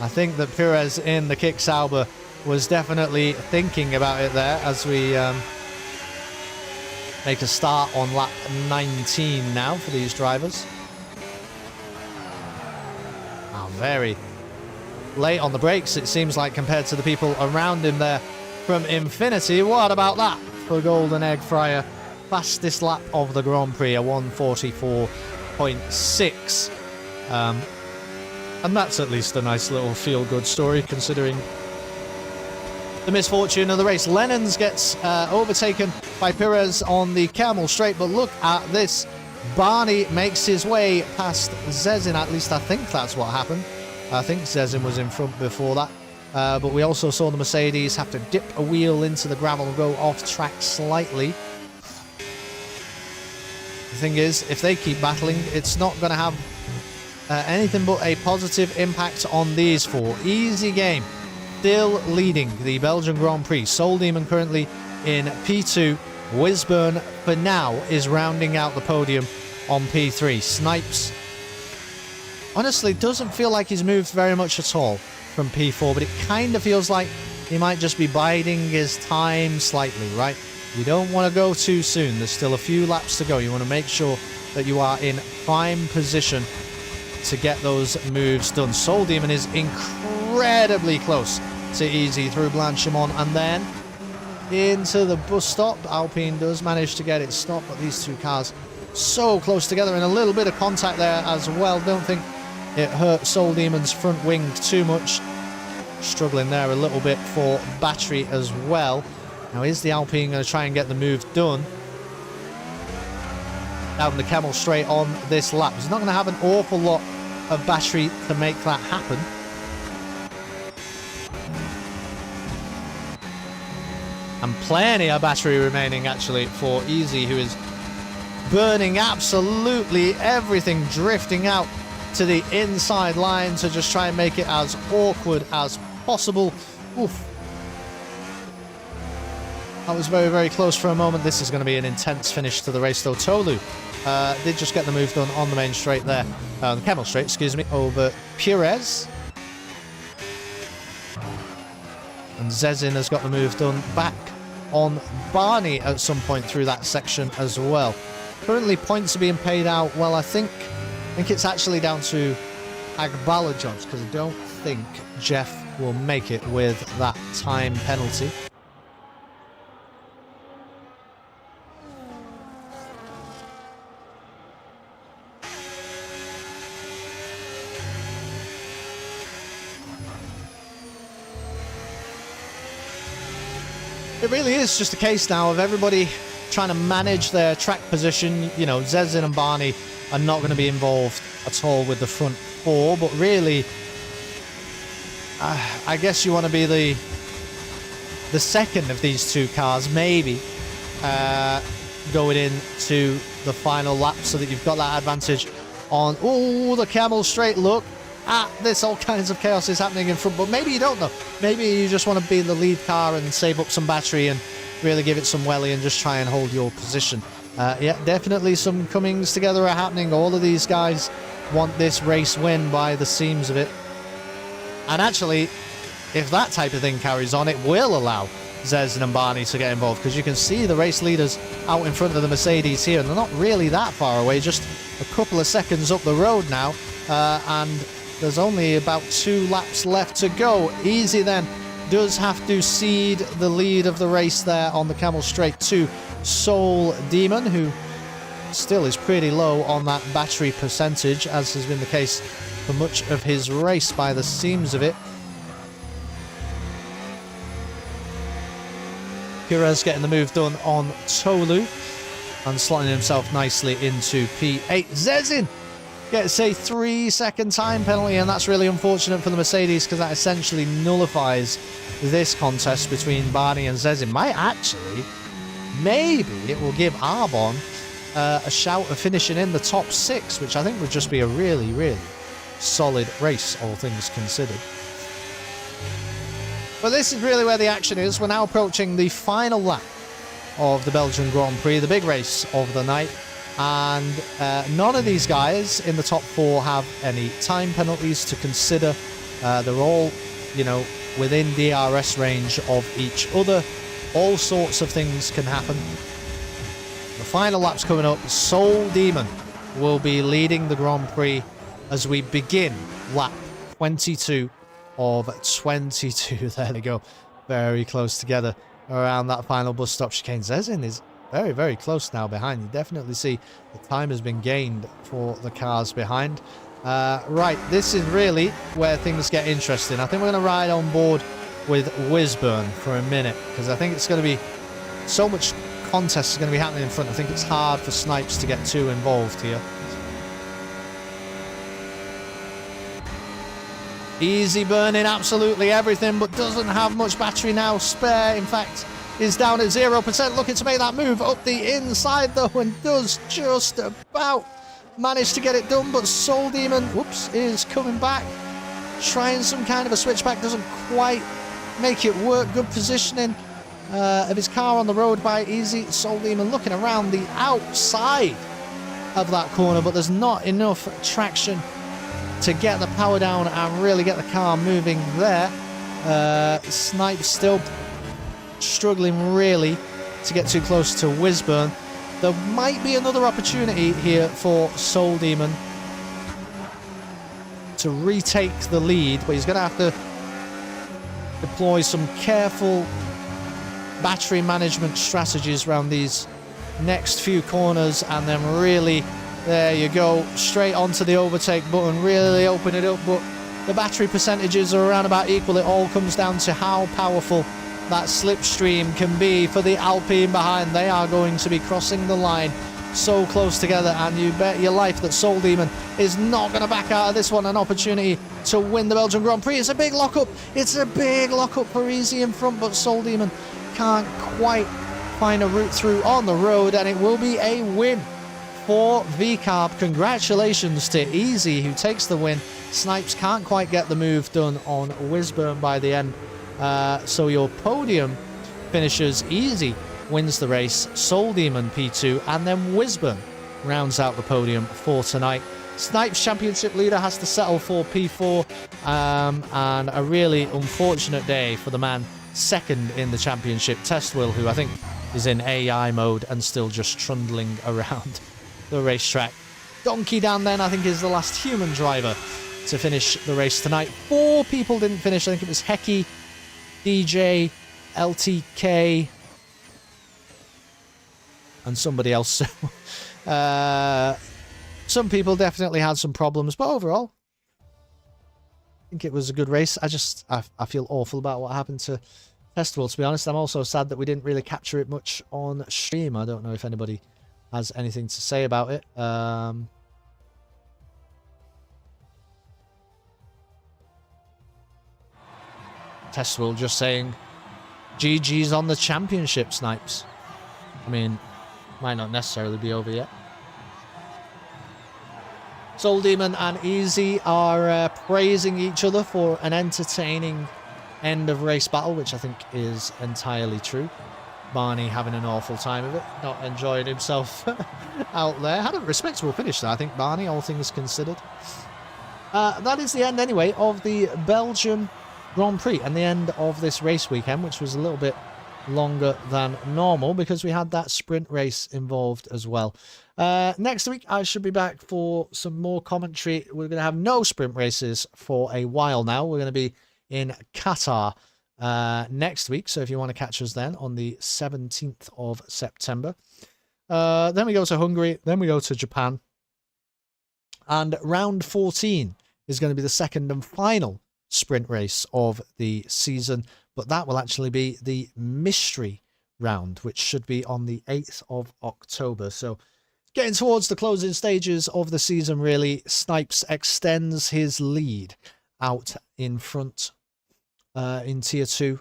I think that Perez in the kick Sauber was definitely thinking about it there as we make a start on lap 19 now for these drivers. Oh, very late on the brakes, it seems like, compared to the people around him there from Infinity. What about that for Golden Egg Fryer? Fastest lap of the Grand Prix, a 1:44.6. And that's at least a nice little feel-good story, considering the misfortune of the race. Lennons gets overtaken by Perez on the Camel Straight, but look at this. Barney makes his way past Zezin. At least I think that's what happened. I think Zezin was in front before that. But we also saw the Mercedes have to dip a wheel into the gravel and go off track slightly. The thing is, if they keep battling, it's not going to have anything but a positive impact on these four. Easy game. Still leading the Belgian Grand Prix. Soul Demon currently in P2. Wisburn, for now, is rounding out the podium on P3. Snipes, honestly, doesn't feel like he's moved very much at all from P4, but it kind of feels like he might just be biding his time slightly, right? You don't want to go too soon. There's still a few laps to go. You want to make sure that you are in prime position to get those moves done. Soul Demon is incredibly close to Easy through Blanchimont and then into the bus stop. Alpine does manage to get it stopped, but these two cars so close together, and a little bit of contact there as well. Don't think it hurt Soul Demon's front wing too much. Struggling there a little bit for battery as well. Now, is the Alpine going to try and get the move done down the Camel Straight on this lap? He's not going to have an awful lot of battery to make that happen. And plenty of battery remaining, actually, for Easy, who is burning absolutely everything, drifting out to the inside line to just try and make it as awkward as possible. Oof. That was very, very close for a moment. This is going to be an intense finish to the race, though. Tolu did just get the move done on the main straight there. The Camel Straight, excuse me, over Perez. And Zezin has got the move done back on Barney at some point through that section as well. Currently, points are being paid out. Well, I think it's actually down to Agbala jobs, because I don't think Jeff will make it with that time penalty. It really is just a case now of everybody trying to manage their track position. You know, Zezin and Barney are not going to be involved at all with the front four, but really, I guess you want to be the second of these two cars, maybe, going into the final lap so that you've got that advantage on, oh, the Camel Straight. Look at this, all kinds of chaos is happening in front, but maybe you don't know. Maybe you just want to be the lead car and save up some battery and really give it some welly and just try and hold your position. Yeah, definitely some comings together are happening. All of these guys want this race win by the seams of it. And actually, if that type of thing carries on, it will allow Zezin and Barney to get involved, because you can see the race leaders out in front of the Mercedes here, and they're not really that far away, just a couple of seconds up the road now, and there's only about 2 laps left to go. Easy then does have to cede the lead of the race there on the Camel Straight to Soul Demon, who still is pretty low on that battery percentage, as has been the case for much of his race by the seams of it. Perez getting the move done on Tolu and slotting himself nicely into P8. Zezin gets a 3-second time penalty, and that's really unfortunate for the Mercedes, because that essentially nullifies this contest between Barney and Zezin. Might actually, maybe it will give Arbon a shout of finishing in the top 6, which I think would just be a really, really solid race, all things considered. But this is really where the action is. We're now approaching the final lap of the Belgian Grand Prix, the big race of the night. And none of these guys in the top 4 have any time penalties to consider. They're all, you know, within DRS range of each other. All sorts of things can happen. The final lap's coming up. Soul Demon will be leading the Grand Prix as we begin lap 22 of 22. There we go. Very close together around that final bus stop chicane. Zezin is very, very close now behind. You definitely see the time has been gained for the cars behind. Right, this is really where things get interesting. I think we're going to ride on board with Wisburn for a minute, because I think it's going to be so much contest is going to be happening in front. I think it's hard for Snipes to get too involved here. Easy burning absolutely everything, but doesn't have much battery now spare. In fact, is down at 0%, looking to make that move up the inside though, and does just about manage to get it done. But Soul Demon, whoops, is coming back, trying some kind of a switchback, doesn't quite make it work. Good positioning of his car on the road by Easy. Soul Demon looking around the outside of that corner, but there's not enough traction to get the power down and really get the car moving there. Snipe still struggling really to get too close to Wisburn. There might be another opportunity here for Soul Demon to retake the lead, but he's going to have to deploy some careful battery management strategies around these next few corners, and then really, there you go, straight onto the overtake button, really open it up. But the battery percentages are around about equal. It all comes down to how powerful that slipstream can be for the Alpine behind. They are going to be crossing the line so close together, and you bet your life that Soul Demon is not going to back out of this one. An opportunity to win the Belgian Grand Prix. It's a big lockup. It's a big lockup for Easy in front, but Soul Demon can't quite find a route through on the road, and it will be a win for VCarb. Congratulations to Easy, who takes the win. Snipes can't quite get the move done on Wisburn by the end. So your podium finishes: Easy wins the race, Soul Demon P2, and then Wisburn rounds out the podium for tonight. Snipes championship leader has to settle for P4, and a really unfortunate day for the man second in the championship, Test Will, who I think is in AI mode and still just trundling around the racetrack. Donkey Dan then, I think, is the last human driver to finish the race tonight. 4 people didn't finish. I think it was Hecky, DJ, LTK, and somebody else. Some people definitely had some problems, but overall, I think it was a good race. I feel awful about what happened to Festival, to be honest. I'm also sad that we didn't really capture it much on stream. I don't know if anybody has anything to say about it. Festival just saying, GG's on the championship, Snipes. I mean, might not necessarily be over yet. Soul Demon and Easy are praising each other for an entertaining end of race battle, which I think is entirely true. Barney having an awful time of it, not enjoying himself out there. Had a respectable finish there, I think, Barney, all things considered. That is the end, anyway, of the Belgian Grand Prix and the end of this race weekend, which was a little bit longer than normal because we had that sprint race involved as well. Next week, I should be back for some more commentary. We're going to have no sprint races for a while now. We're going to be in Qatar next week, so if you want to catch us then on the 17th of September. Then we go to Hungary, then we go to Japan, and round 14 is going to be the second and final sprint race of the season, but that will actually be the mystery round, which should be on the 8th of October. So getting towards the closing stages of the season, really. Snipes extends his lead out in front in Tier 2.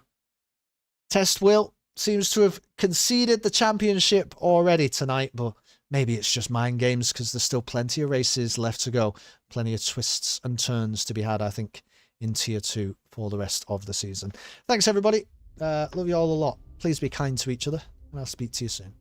Test Will seems to have conceded the championship already tonight, but maybe it's just mind games because there's still plenty of races left to go. Plenty of twists and turns to be had, I think, in Tier 2 for the rest of the season. Thanks, everybody. Love you all a lot. Please be kind to each other, and I'll speak to you soon.